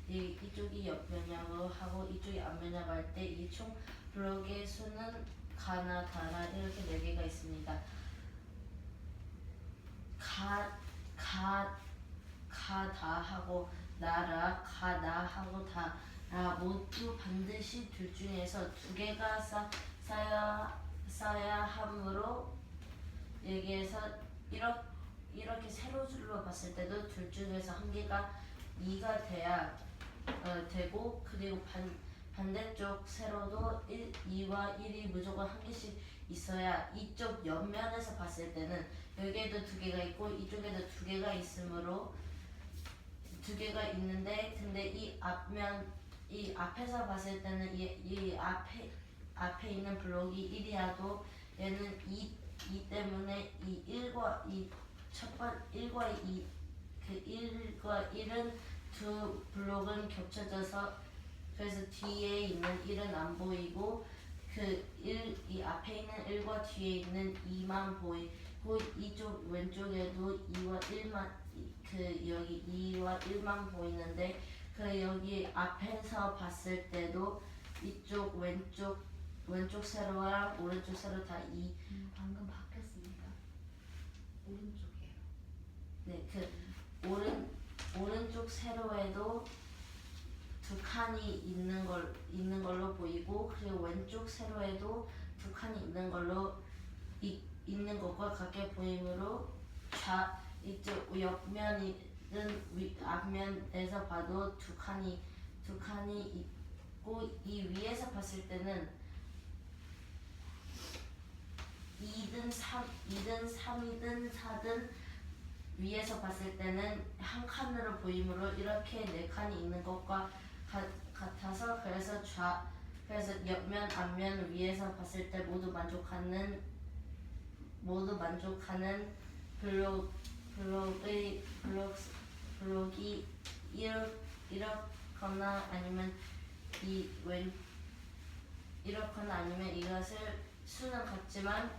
이쪽이 옆면역으로 하고 이쪽이 앞면역 할 때 이 총 블록의 수는 가나 다나 이렇게 4개가 있습니다. 가다 하고 나라, 가나 하고 다라 모두 반드시 둘 중에서 2개가 쌓여야 하므로 여기에서 이렇게 세로줄로 봤을 때도 둘 중에서 1개가 2가 돼야 되고, 그리고 반대쪽 세로도 2와 1이 무조건 1개씩 있어야 이쪽 옆면에서 봤을 때는 여기에도 2개가 있고 이쪽에도 2개가 있으므로 2개가 있는데, 근데 이 앞에서 봤을 때는 이 앞에 있는 블록이 1이라도 얘는 2 때문에 이 1과 2 1과 2 그 1과 1은 두 블록은 겹쳐져서 그래서 뒤에 있는 1은 안 보이고 이 앞에 있는 1과 뒤에 있는 2만 보이고 이쪽 왼쪽에도 2와 1만 여기 2와 1만 보이는데 여기 앞에서 봤을 때도 이쪽 왼쪽 세로랑 오른쪽 세로 다 2. 방금 바뀌었습니다. 오른쪽이에요. 네, 오른쪽 세로에도 2칸이 있는 걸로 보이고, 그리고 왼쪽 세로에도 2칸이 있는 것과 같게 보이므로 이쪽 옆면이든 앞면에서 봐도 2칸이 있고, 이 위에서 봤을 때는 2든 3이든 4든 위에서 봤을 때는 한 칸으로 보이므로 이렇게 4칸이 있는 것과 같아서 그래서 옆면 앞면 위에서 봤을 때 모두 만족하는 블록이 이렇거나 아니면 이렇거나 아니면 이것을 수는 같지만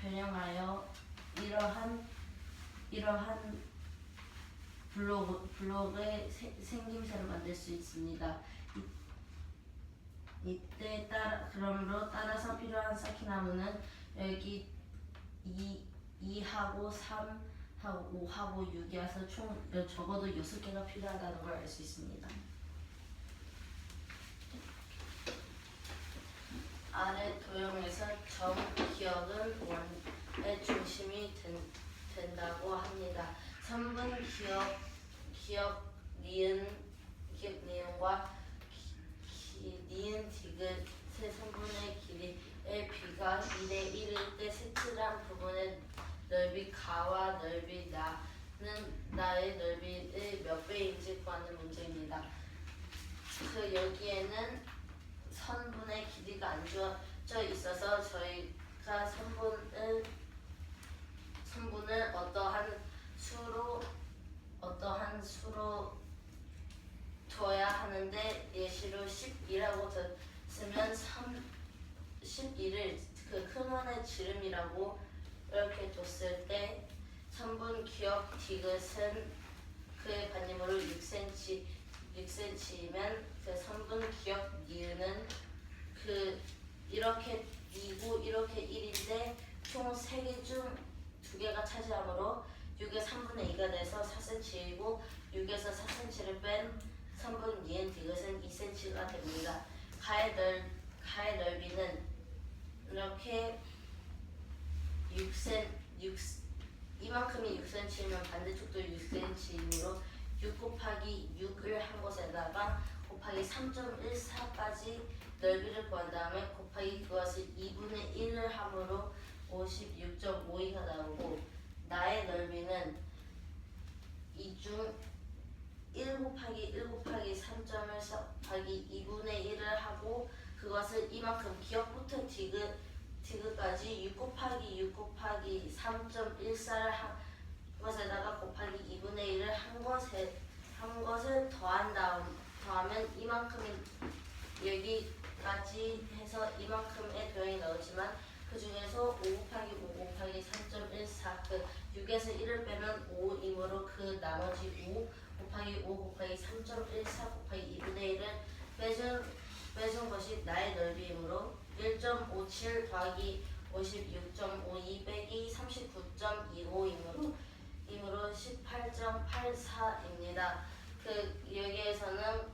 변형하여 이러한 블록의 생김새를 만들 수 있습니다. 그러므로 따라서 필요한 쌓기나무는 여기 2하고 3하고 5하고 6이어서 총 적어도 6개가 필요하다는 걸 알 수 있습니다. 아래 도형에서 정기역은 원의 중심이 된다고 합니다. 3분 기역 니은과 니은 디귿 세 3분의 길이의 비가 2대 1일 때 색칠한 부분의 넓이 가와 넓이 나는 나의 넓이의 몇 배인지 구하는 문제입니다. 여기에는 선분의 길이가 안 주어져 있어서 저희가 선분을 어떠한 수로 둬야 하는데, 예시로 12라고 쓰면 12를 그 큰 원의 지름이라고 이렇게 뒀을 때 3분 기역 디귿은 그의 반림으로 6cm이면 그 3분 기역 니은은 이렇게 2고 이렇게 1인데 총 3개 중 2개가 차지하므로 6의 3분의 2가 돼서 4cm이고 6에서 4cm를 뺀 3분 니은 디귿은 2cm가 됩니다. 가의 넓이는 이렇게 이만큼이 6cm이면 반대쪽도 6cm이므로 6 곱하기 6을 한 곳에다가 곱하기 3.14까지 넓이를 구한 다음에 곱하기 그것을 2분의 1을 함으로 56.52가 나오고, 나의 넓이는 이 중 1 곱하기 1 곱하기 3.14 곱하기 2분의 1을 하고 그것을 이만큼 기역부터 디귿까지 6 곱하기 6 곱하기 3.14를 한 것에다가 곱하기 2분의 1을 한 것을 더하면 이만큼이 여기까지 해서 이만큼의 도형이 나오지만 그 중에서 5 곱하기 5 곱하기 3.14 6에서 1을 빼면 5이므로 그 나머지 5 곱하기 5 곱하기 3.14 곱하기 2분의 1을 빼준 것이 나의 넓이이므로 1.57 더하기 56.52 빼기 39.25이므로 18.84입니다. 여기에서는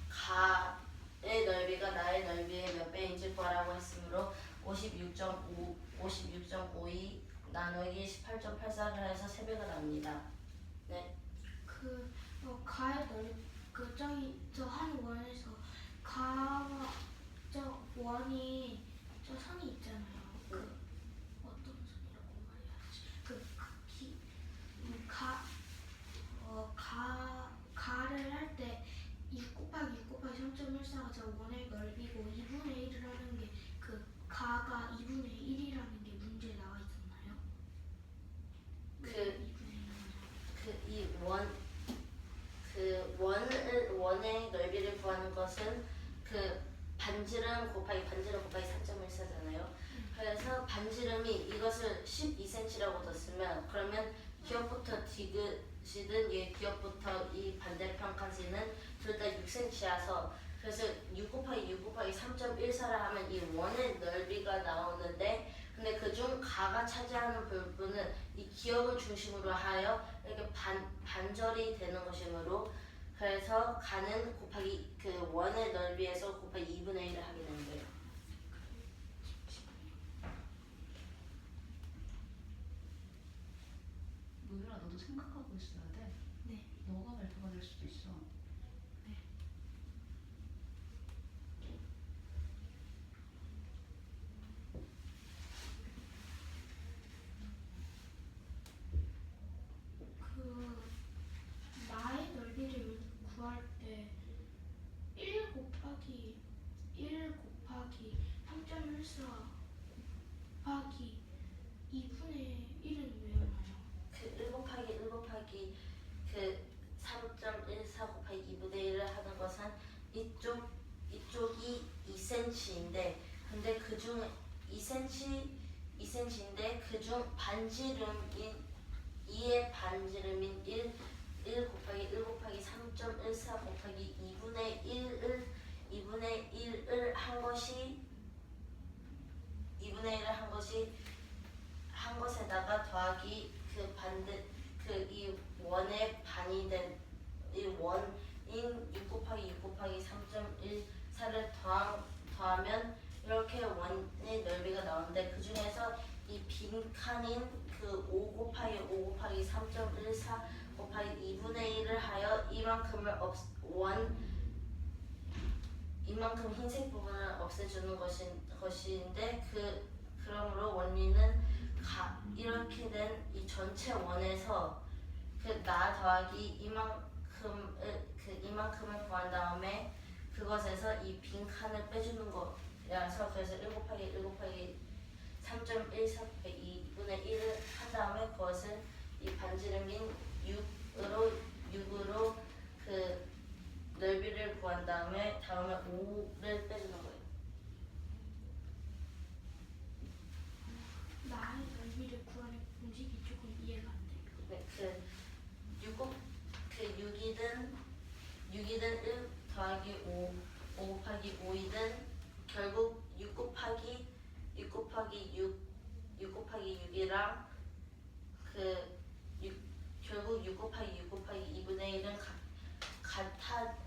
가의 넓이가 나의 넓이의 몇 배인지 구하라고 했으므로 56.52 나누기 18.84를 해서 3배가 납니다. 네. 가의 넓이 저 한 원에서 가와 저 원이 저 선이 있잖아요. 어떤 선이라고 말해야지? 가를 할 때 6 곱하기 3.14가 저 원의 넓이고 2분의 1을 하는 게 가가 2분의 1이라는 게 문제에 나와 있었나요? 원의 넓이를 구하는 것은 반지름 곱하기 3.14잖아요. 그래서 반지름이 이것을 12cm라고 뒀으면 그러면 기업부터 디귿이든 기업부터 이 반대편까지는 둘 다 6cm여서 그래서 6 곱하기 3.14를 하면 이 원의 넓이가 나오는데 근데 그중 가가 차지하는 부분은 이 기업을 중심으로 하여 이렇게 반절이 되는 것이므로 그래서 가는 곱하기 원의 넓이에서 곱하기 2분의 1을 하게 되는 거예요. 노율아 너도 생각하고 있어야 돼. 네. 너가 발표가 될 수도 있어. 나의 넓이를 구할 때 1 곱하기 3.14 곱하기 2분의 1은 왜 나요? 1 곱하기 3.14 곱하기 2분의 1을 하는 것은 이쪽이 2cm인데 근데 그중 2cm인데 그중 반지름인 2의 반지름인 1 곱하기 3.14 곱하기 2분의 1을 한 것에다가 더하기 이 원의 반이 된 이 원인 6 곱하기 3.14를 더하면 이렇게 원의 넓이가 나오는데 그 중에서 이 빈칸인 5 곱하기 3.14 곱하기 2분의 1을 하여 이만큼 흰색 부분을 없애주는 것인데 그러므로 원리는 이렇게 된 이 전체 원에서 나 더하기 이만큼을 구한 다음에 그것에서 이 빈칸을 빼주는 거라서 그래서 1 곱하기 3.14 곱하기 2분의 1을 한 다음에 그것을 이 반지름인 6으로 넓이를 구한 다음에 5를 빼주는 거예요. 나의 넓이를 구하는 공식이 조금 이해가 안 돼요. 네, 6이든 1 더하기 5 곱하기 5이든 결국 6 곱하기 6이랑 결국 6 곱하기 2분의 1은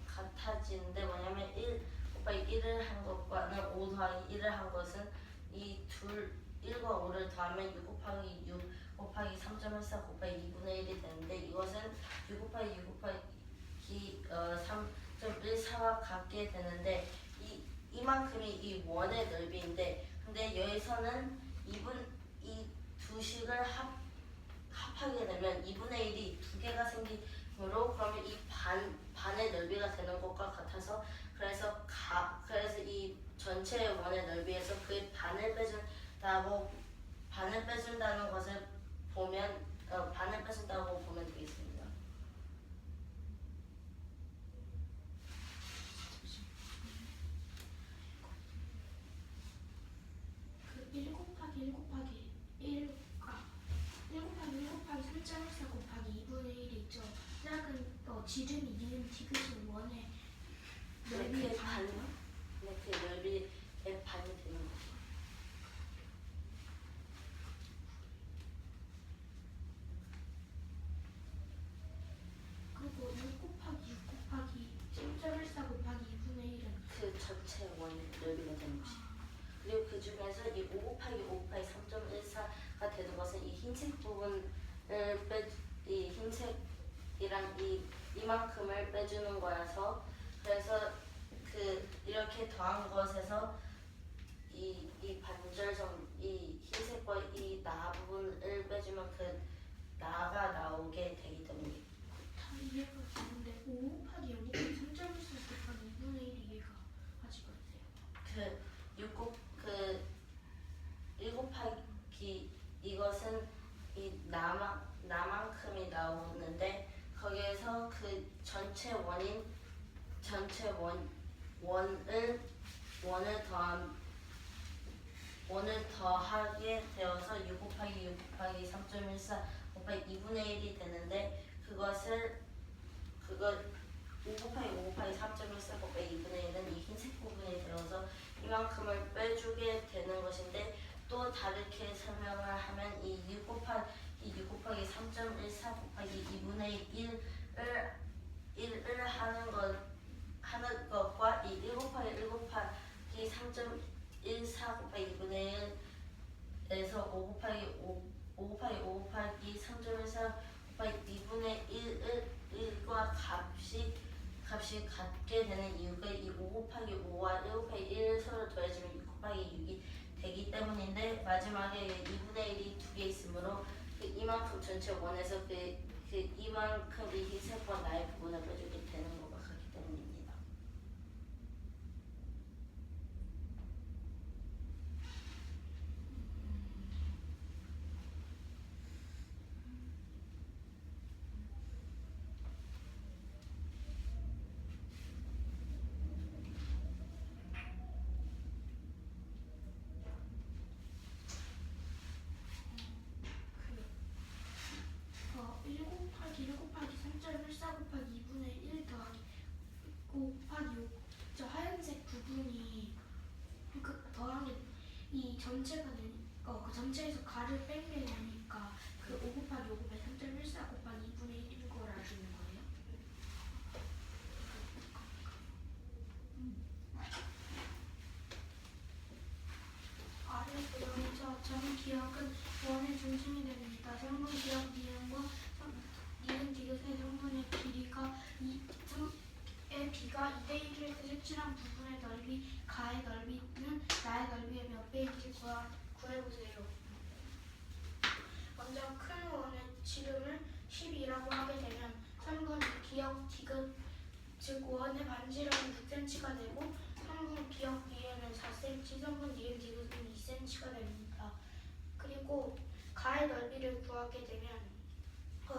같아지는데 뭐냐면 1 곱하기 1을 한 것과는 5 더하기 1을 한 것은 이 1과 5를 더하면 6 곱하기 3.14 곱하기 2분의 1이 되는데 이것은 6 곱하기 3.14와 같게 되는데 이만큼이 이 원의 넓이인데 근데 여기서는 이 두 식을 합하게 되면 2분의 1이 두 개가 생기므로 그러면 이 반의 넓이가 되는 것과 같아서 그래서 이 전체 원의 넓이에서 그의 반을 빼준다는 것을 보면 반을 빼준다고 보면 되겠습니다. 1 곱하기 1 곱하기 1가 1 곱하기 3.14 곱하기 2분의 1이 있죠. 제가 지름이 니은 디귿이 원의 네, 넓이의 그게 반, 반이요? 네, 그 넓이의 반이 되는 거죠. 그리고 6 곱하기 6 곱하기 3.14 곱하기 2분의 1은 그 전체 원의 넓이가 되는 것이에요. 그리고 그 중에서 이 5 곱하기 5 곱하기 3.14가 되는 것은 이 흰색 부분을 이 흰색이랑 이만큼을 빼주는 거라서, 그래서 그 이렇게 더한 것에서 이 반절점, 이 흰색과 이 나 부분을 빼주면 그 나가 나오게 되기 때문에. 다 이해가 되는데 5 곱하기 0 곱하기 3.14 곱하기 2분의 1이 이해가 아직 안 돼요. 그 1 곱하기 이것은 이 나만큼이 나오는데, 거기에서 그 전체 원을 더하게 되어서 6 곱하기 6 곱하기 3.14 곱하기 2분의 1이 되는데, 그거 5 곱하기 5 곱하기 3.14 곱하기 2분의 1은 이 흰색 부분이 되어서 이만큼을 빼주게 되는 것인데, 또 다르게 설명을 하면 이 6 곱하기 3.14 곱하기 2분의 1을 하는 것과 이 1 곱하기 1 곱하기 3.14 곱하기 2분의 1에서 5 곱하기 5 곱하기 3.14 곱하기 2분의 1과 값이 같게 되는 이유가 이 5 곱하기 5와 1 곱하기 1을 서로 더해주면 6 곱하기 6이 되기 때문인데, 마지막에 2분의 1이 두 개 있으므로 그 이만큼 전체 원에서 그 이만큼 이 흰색과 나의 부분을 빼주게 되는 것과 같기 때문입니다. 그 1 곱하기 1 곱하기 3.14 곱하기 2분의 1 더하기 5 곱하기 5, 저 하얀색 부분이 그 더하기 이 전체가 되니까 그 전체에서 가를 빼면 되니까 그 5 곱하기 5 곱하기 3.14 곱하기 2분의 1인 걸 아시는 거예요? 아래 그림에서 점 기억은 원의 중심이 됩니다. 성분 기억 니은과 니은 디귿의 성분의 길이가 의 비가 2대1을 색칠한 부분의 넓이 가의 넓이는 나의 넓이의 몇 배인지 구해보세요. 먼저 큰 원의 지름을 10이라고 하게 되면 성분 기억 디귿 즉 원의 반지름은 6cm가 되고 성분 기억 니은은 4cm, 성분 니은 디귿은 2cm가 됩니다. 그리고 가의 넓이를 구하게 되면 이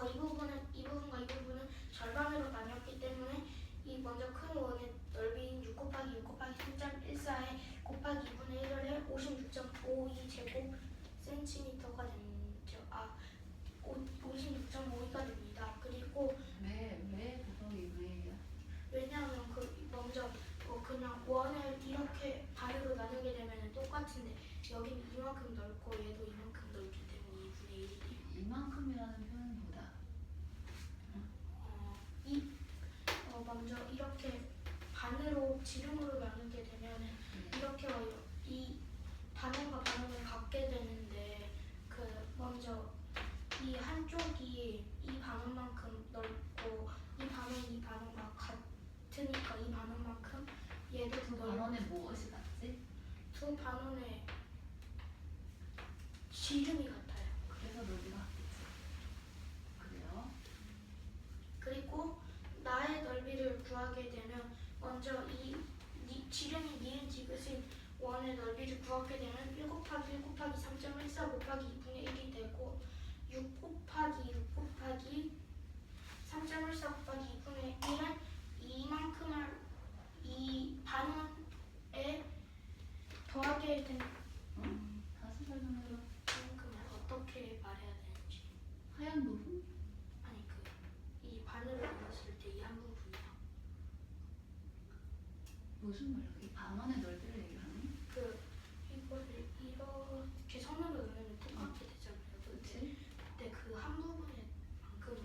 부분과 이 부분은 절반으로 나뉘었기 때문에 이 먼저 큰 원의 넓이인 6 곱하기 6 곱하기 3.14에 곱하기 2분의 1을 해 56.52 제곱센티미터가 되죠. 56.52가 됩니다. 그리고 왜 그거 왜요? 왜냐하면 먼저 그냥 원을 이렇게 반으로 나누게 되면 똑같은데 여기는 이만큼 넓고 얘도 이만큼 넓기 때문에 2분의 1이 돼요. 이만큼이라는 표현은 뭐다? 먼저 이렇게 반으로 지름으로 나누게 되면 이렇게 이 반원과 반원을 갖게 되는데 먼저 이 한쪽이 이 반원만큼 넓고 이 반원과 같으니까 이 반원만큼 얘도 그 반원에 무엇이 같지? 두 반원의 지름이 같아요. 그래서 넓이가 같겠지. 그래요? 그리고 나의 넓이를 구하게 되면 먼저 지름이 니은 디귿인 원의 넓이를 구하게 되면 1 곱하기 1 곱하기 3.14 곱하기 2분의 1이 되고 6 곱하기 6 곱하기 3.14 곱하기 2분의 1은 이만큼을 이 반원에 더하게 된 다시 설명해봐. 이만큼을 어떻게 말해야 되는지. 하얀 부분? 아니 이 반으로 나눴을 때 이 무슨 말이야? 이 반원의 넓이를 얘기하니? 그 이거를 이렇게 선으로 넣으면 똑같게 되잖아요. 그렇지? 근데 그 한 부분에만큼으로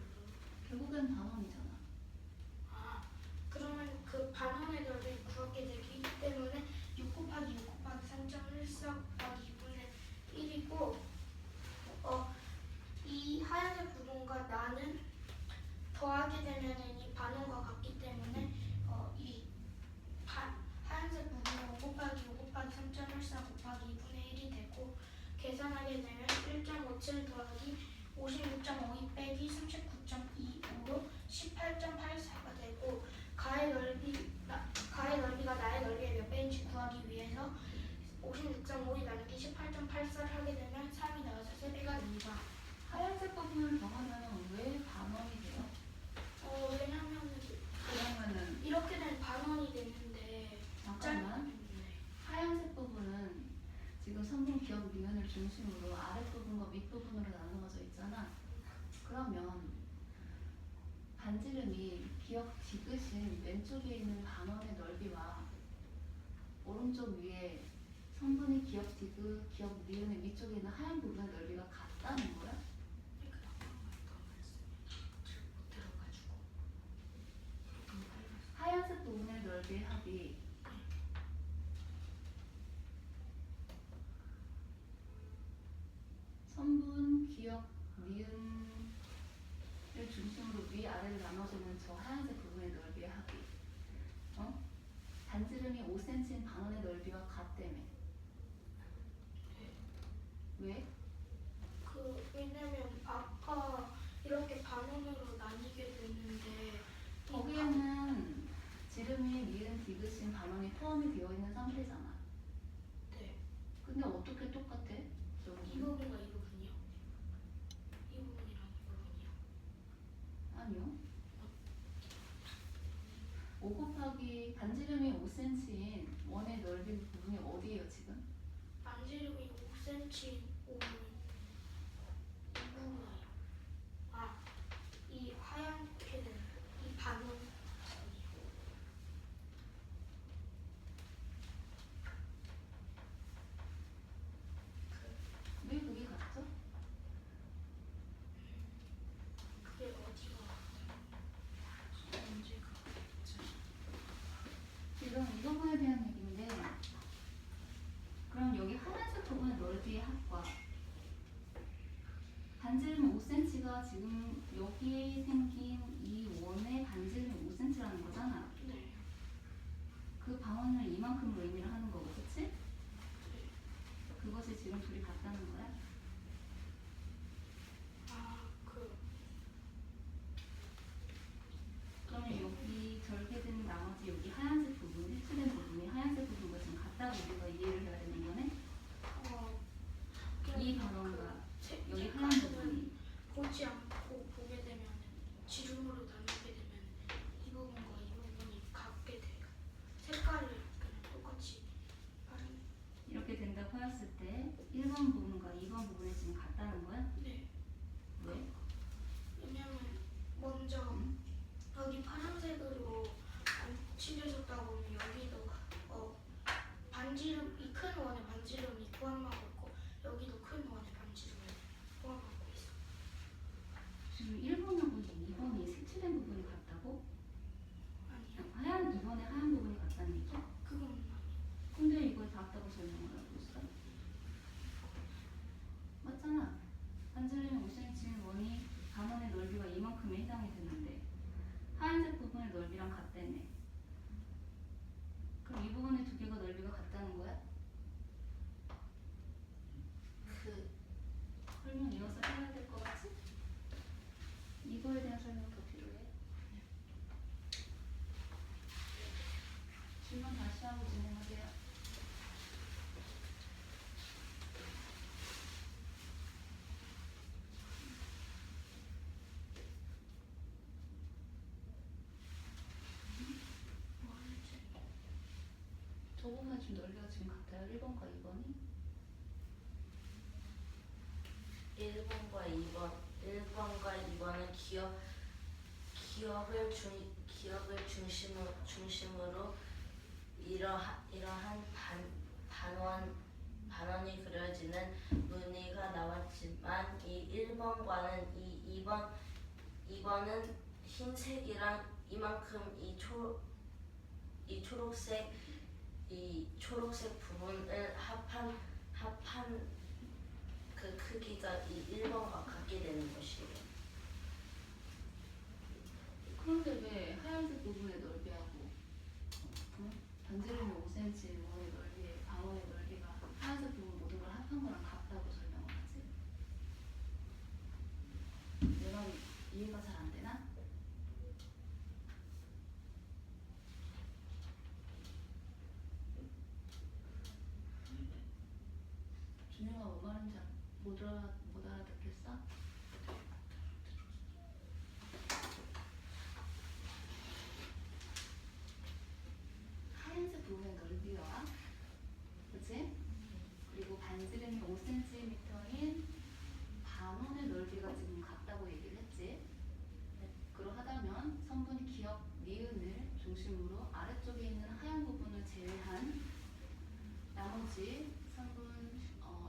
결국엔 반원이잖아. 아 그러면 그 반원의 넓이를 구하게 되기 때문에 6 곱하기 6 곱하기 3.14 곱하기 2분의 1이고 이 하얀색 부분과 나는 더하게 되면은 이 반원과 같기 때문에 이 하얀색 부분은 5 곱하기 5 곱하기 3.14 곱하기 2분의 1이 되고 계산하게 되면 1.57 더하기 56.52 빼기 39.25로 18.84가 되고 가의 넓이가 나의 넓이의 몇 배인지 구하기 위해서 56.52 나누기 18.84를 하게 되면 3이 나와서 3배가 됩니다. 하얀색 부분을 더하면 왜 반원이 돼요? 왜냐면은 그러면은 이렇게 되면 반원이 되는데 잠깐만. 네. 하얀색 부분은 지금 선분 기억 미면을 중심으로 아랫부분과 윗부분으로 나누어져 있잖아. 그러면 반지름이 기억 디귿인 왼쪽에 있는 반원의 넓이와 오른쪽 위에 선분이 기억 디귿, 기억 니은의 위쪽에 있는 하얀 부분의 넓이가 같다는 거야? 하얀색 부분의 넓이의 합이 선분, 기억, 니은을 중심으로 위아래를 나눠주는 저 하얀색 부분의 넓이의 합이 반지름이 5cm인 반원의 넓이와 같다며. 왜? 왜냐면 아까 이렇게 반원으로 나뉘게 됐는데 거기에는 지름이 니은, 디귿인 반원이 포함이 되어 있는 상태잖아. 네. 근데 어떻게 똑같아? 저기 이 부분과 이 부분이요? 이 부분이랑 이 부분이요? 아니요. 5 곱하기 반지름이 5cm인 원의 넓이 부분이 어디예요 지금? 반지름이 5cm인 오는 이 부분이요. 이 하얀게 된 이 반원 부분이요. 왜 그게 같죠? 그게 어디가 문제가 지금 이 부분에 대한 얘기인데 그럼 여기 하얀색 부분의 넓이의 합과 반지름 5cm가 지금 여기에 생긴 이 원의 반지름이 5cm라는 거잖아. 네. 그 반원을 이만큼으로 의미를 하는 거고, 그치? 그것이 지금 둘이 같다는 거야? 그러면 여기 절개된 나머지 여기 하얀색 부분, 색칠된 부분이 하얀색 부분과 지금 같다고 우리가 이해를 해야 되는 거네? 이 반원과 여기 하얀 부분이 보지 않고 보게 되면 지름으로 나누게 되면 이 부분과 이 부분이 같게 돼요. 색깔이 그냥 똑같이 다른. 이렇게 된다고 하였을 때 1번 부분과 2번 부분이 지금 같다는 거야? 네. 왜? 왜냐면 먼저 여기 파란색으로 안 칠해줬다고 하면 여기도 반지름 이 큰 원의 반지름이 포함하고 있고 여기도 큰 원의 반지름을 포함하고 있어. 지금 1번하고 2번이 색칠된 부분이 같다고? 아니요. 2번에 하얀 부분이 같다는 얘기죠? 그건 아니에요. 근데 이걸 같다고 설명을 하고 있어? 맞잖아. 반지름이 5cm인 원이 반원의 넓이가 이만큼에 해당이 되는데 하얀색 부분의 넓이랑 같다며. 그럼 이 부분의 두 개가 넓이가 같다는 거야? 설명 이어서 해야 될 것 같지? 이거에 대한 설명 더 필요해? 질문 다시 하고 진행하세요. 저번에 준 넓이가 지금 같아요? 1번과 2번이? 1번과 2번은 기억을 중심으로 이러한 반원이 그려지는 무늬가 나왔지만 이 1번과는 이 2번은 흰색이랑 이만큼 이 초록색 부분을 합한 그 크기가 이 1번과 같게 되는 것이에요. 그런데 왜 하얀색 부분의 넓이하고 반지름이 5cm 원의 넓이의 반원의 넓이가 하얀색 부분 모든 걸 합한 거랑 같다고 설명을 하지? 내 말이 이해가 잘 안 되나? 준영아 뭐 말인지 못 알아듣겠어? 하얀색 부분의 넓이와 그치? 그리고 반지름이 5cm인 반원의 넓이가 지금 같다고 얘기를 했지? 그러하다면 성분이 기역 니은을 중심으로 아래쪽에 있는 하얀 부분을 제외한 나머지 성분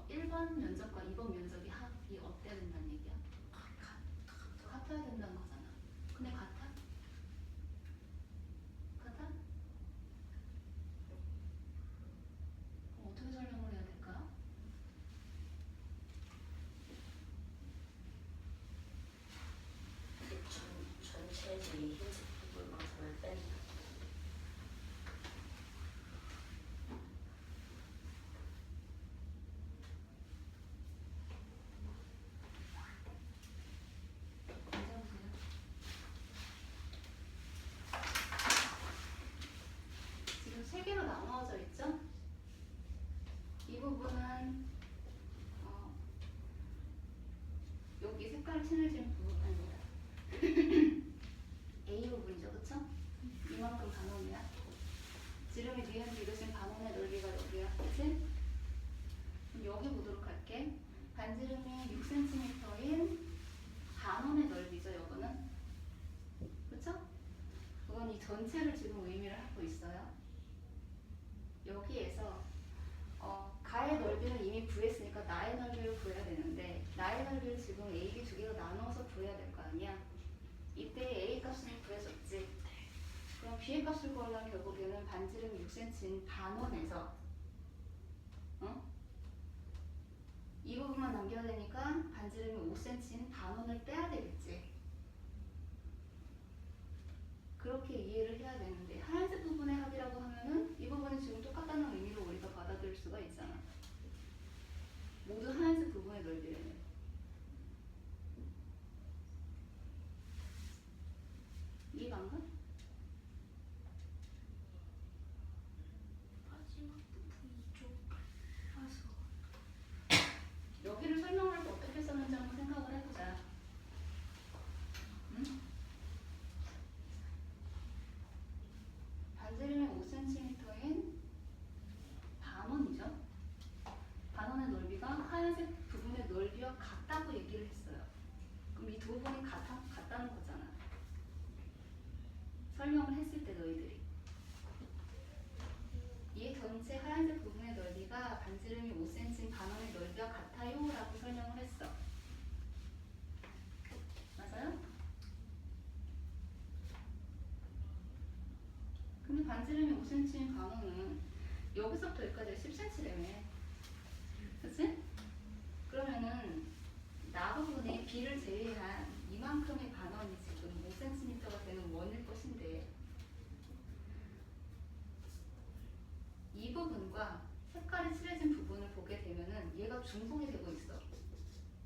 1번 면적과 2번 면적이 합이 어때야 된다는 얘기야? 같아야 된다는 거잖아. 근데 같아? 같아? 어떻게 설명을 해야 될까? 전체에서 이 흰색 부분만큼을 뺀다. 앉아보세요. 지금 세 개로 나누어져 있죠? 이 부분은 여기 색깔 칠해진 부분입니다. A 부분이죠, 그쵸? 이만큼 반원이야. 지름이 니은 디귿인 반원의 넓이가 여기야, 그치? 그럼 여기 보도록 할게. 반지름이 6cm인 반원의 넓이죠, 이거는. 그쵸? 그건 이 전체를 지금 의미를 하고 있어요. 여기에서 가의 넓이는 이미 구했으니까 나의 넓이를 구해야 되는데 나의 넓이를 지금 A, B 두 개로 나눠서 구해야 될 거 아니야. 이때 A 값을 구해줬지. 그럼 B의 값을 구하려면 결국에는 반지름이 6cm인 반원에서 이 부분만 남겨야 되니까 반지름이 5cm인 반원을 빼야 되겠지. 그렇게 이해를 해야 되는데 하얀색 부분의 합이라고 하면은 이 부분이 지금 똑같다는 의미로 우리가 받아들일 수가 있잖아. 모두 하얀색 부분의 넓이래요. 이해가 안 가? 마지막 부분 이쪽 와서 여기를 설명할 때 어떻게 썼는지 한번 생각을 해보자. 응? 반지름이 5cm인 반원이죠. 반원의 넓이가 하얀색 부분의 넓이와 같다고 얘기를 했어요. 그럼 이 두 부분이 같다는 거잖아. 설명을 했을 때 너희들이 이 전체 하얀색 부분의 넓이가 반지름이 5cm인 반원의 넓이와 같아요 라고 설명을 했어. 맞아요? 근데 반지름이 5cm인 반원은 여기서부터 여기까지 10cm라며. 그치? 그러면은 나 부분에 B를 제외한 이만큼의 반원이 지금 5cm가 되는 원일 것인데 이 부분과 색깔이 칠해진 부분을 보게 되면은 얘가 중복이 되고 있어.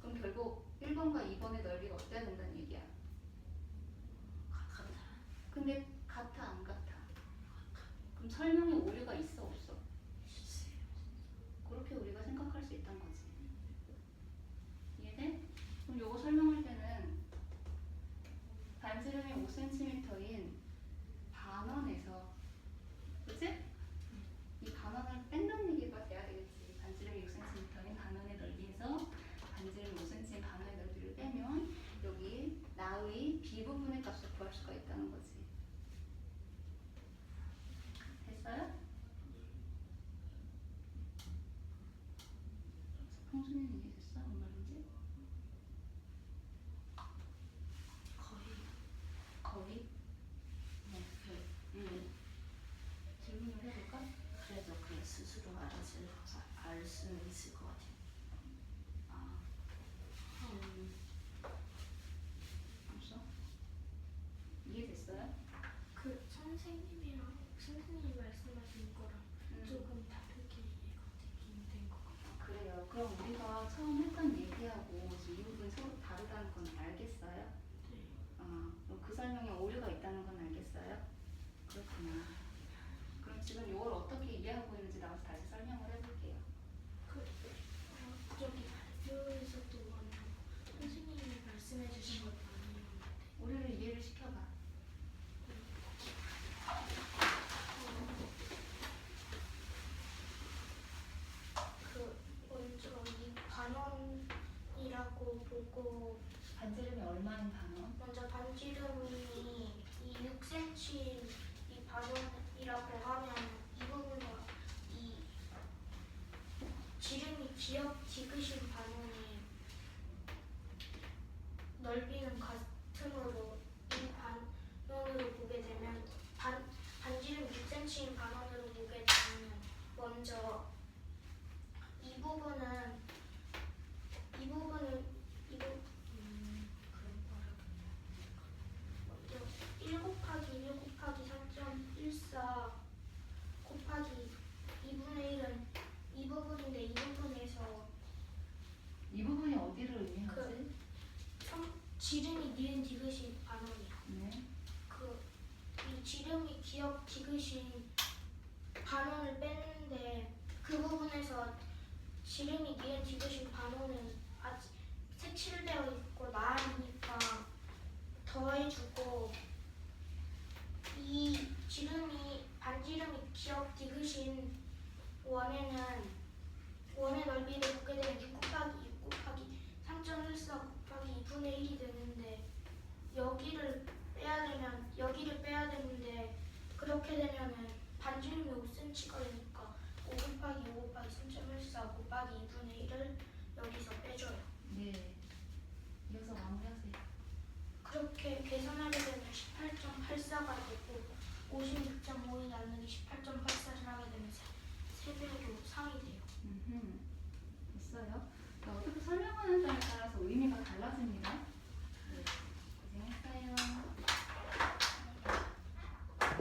그럼 결국 1번과 2번의 넓이가 어때야 된다는 얘기야? 같아. 근데 같아 안 같아? 그럼 설명에 오류가 있어 없어? 그렇게 우리가 생각할 수 있다는 거지. 이해돼? 그럼 요거 설명할 때는 반지름이 5cm인 반원에서 그치? 이 반원을 뺀다는 얘기가 돼야 되겠지. 반지름이 6cm인 반원의 넓이에서 반지름이 5cm인 반원의 넓이를 빼면 여기 나의 B 부분의 값을 구할 수가 있다는 거지. 됐어요? 처음 했던 얘기하고 지금 이 부분이 서로 다르다는 건 알겠어요? 그럼 그 설명에 오류가 있다는 건 알겠어요? 그렇구나. 그럼 지금 이걸 어떻게 이해하고 있는지 나와서 다시 설명을 해볼게요. 여기 발표에서도 선생님이 말씀해 주신 것 아니었는데 오류를 이해를 시켜봐. 먼저 이 반원이라고 보고 반지름이 얼마인 반원? 먼저 반지름이 이 6cm 이 반원이라고 하면 이 부분과 이 지름이 지그신 반원의 넓이는 같으므로 이 반원으로 보게 되면 반지름 6cm인 반원으로 보게 되면 먼저 이 부분은 1 곱하기 1 곱하기 3.14 곱하기 2분의 1은 이 부분인데 이 부분에서 이 부분이 어디를 의미하지? 지름이 니은 디귿인 반원이야. 네. 이 지름이 기억 디귿인 반원을 뺐는데 그 부분에서 지름이 니은 디귿인 반원은 아직 색칠되어 있고 나으니까 더해주고 이 반지름이 기억 디귿인 원의 넓이를 보게 되면 6 곱하기 3.14 곱하기 2분의 1이 되는데 여기를 빼야 되는데 그렇게 되면은 반지름이 5cm가 되니까 5 곱하기 5 곱하기 3.14 곱하기 2분의 1을 여기서 빼줘요. 네. 이어서 마무리하세요. 그렇게 계산하게 되면 18.84가 되고 56.5이 나누기 18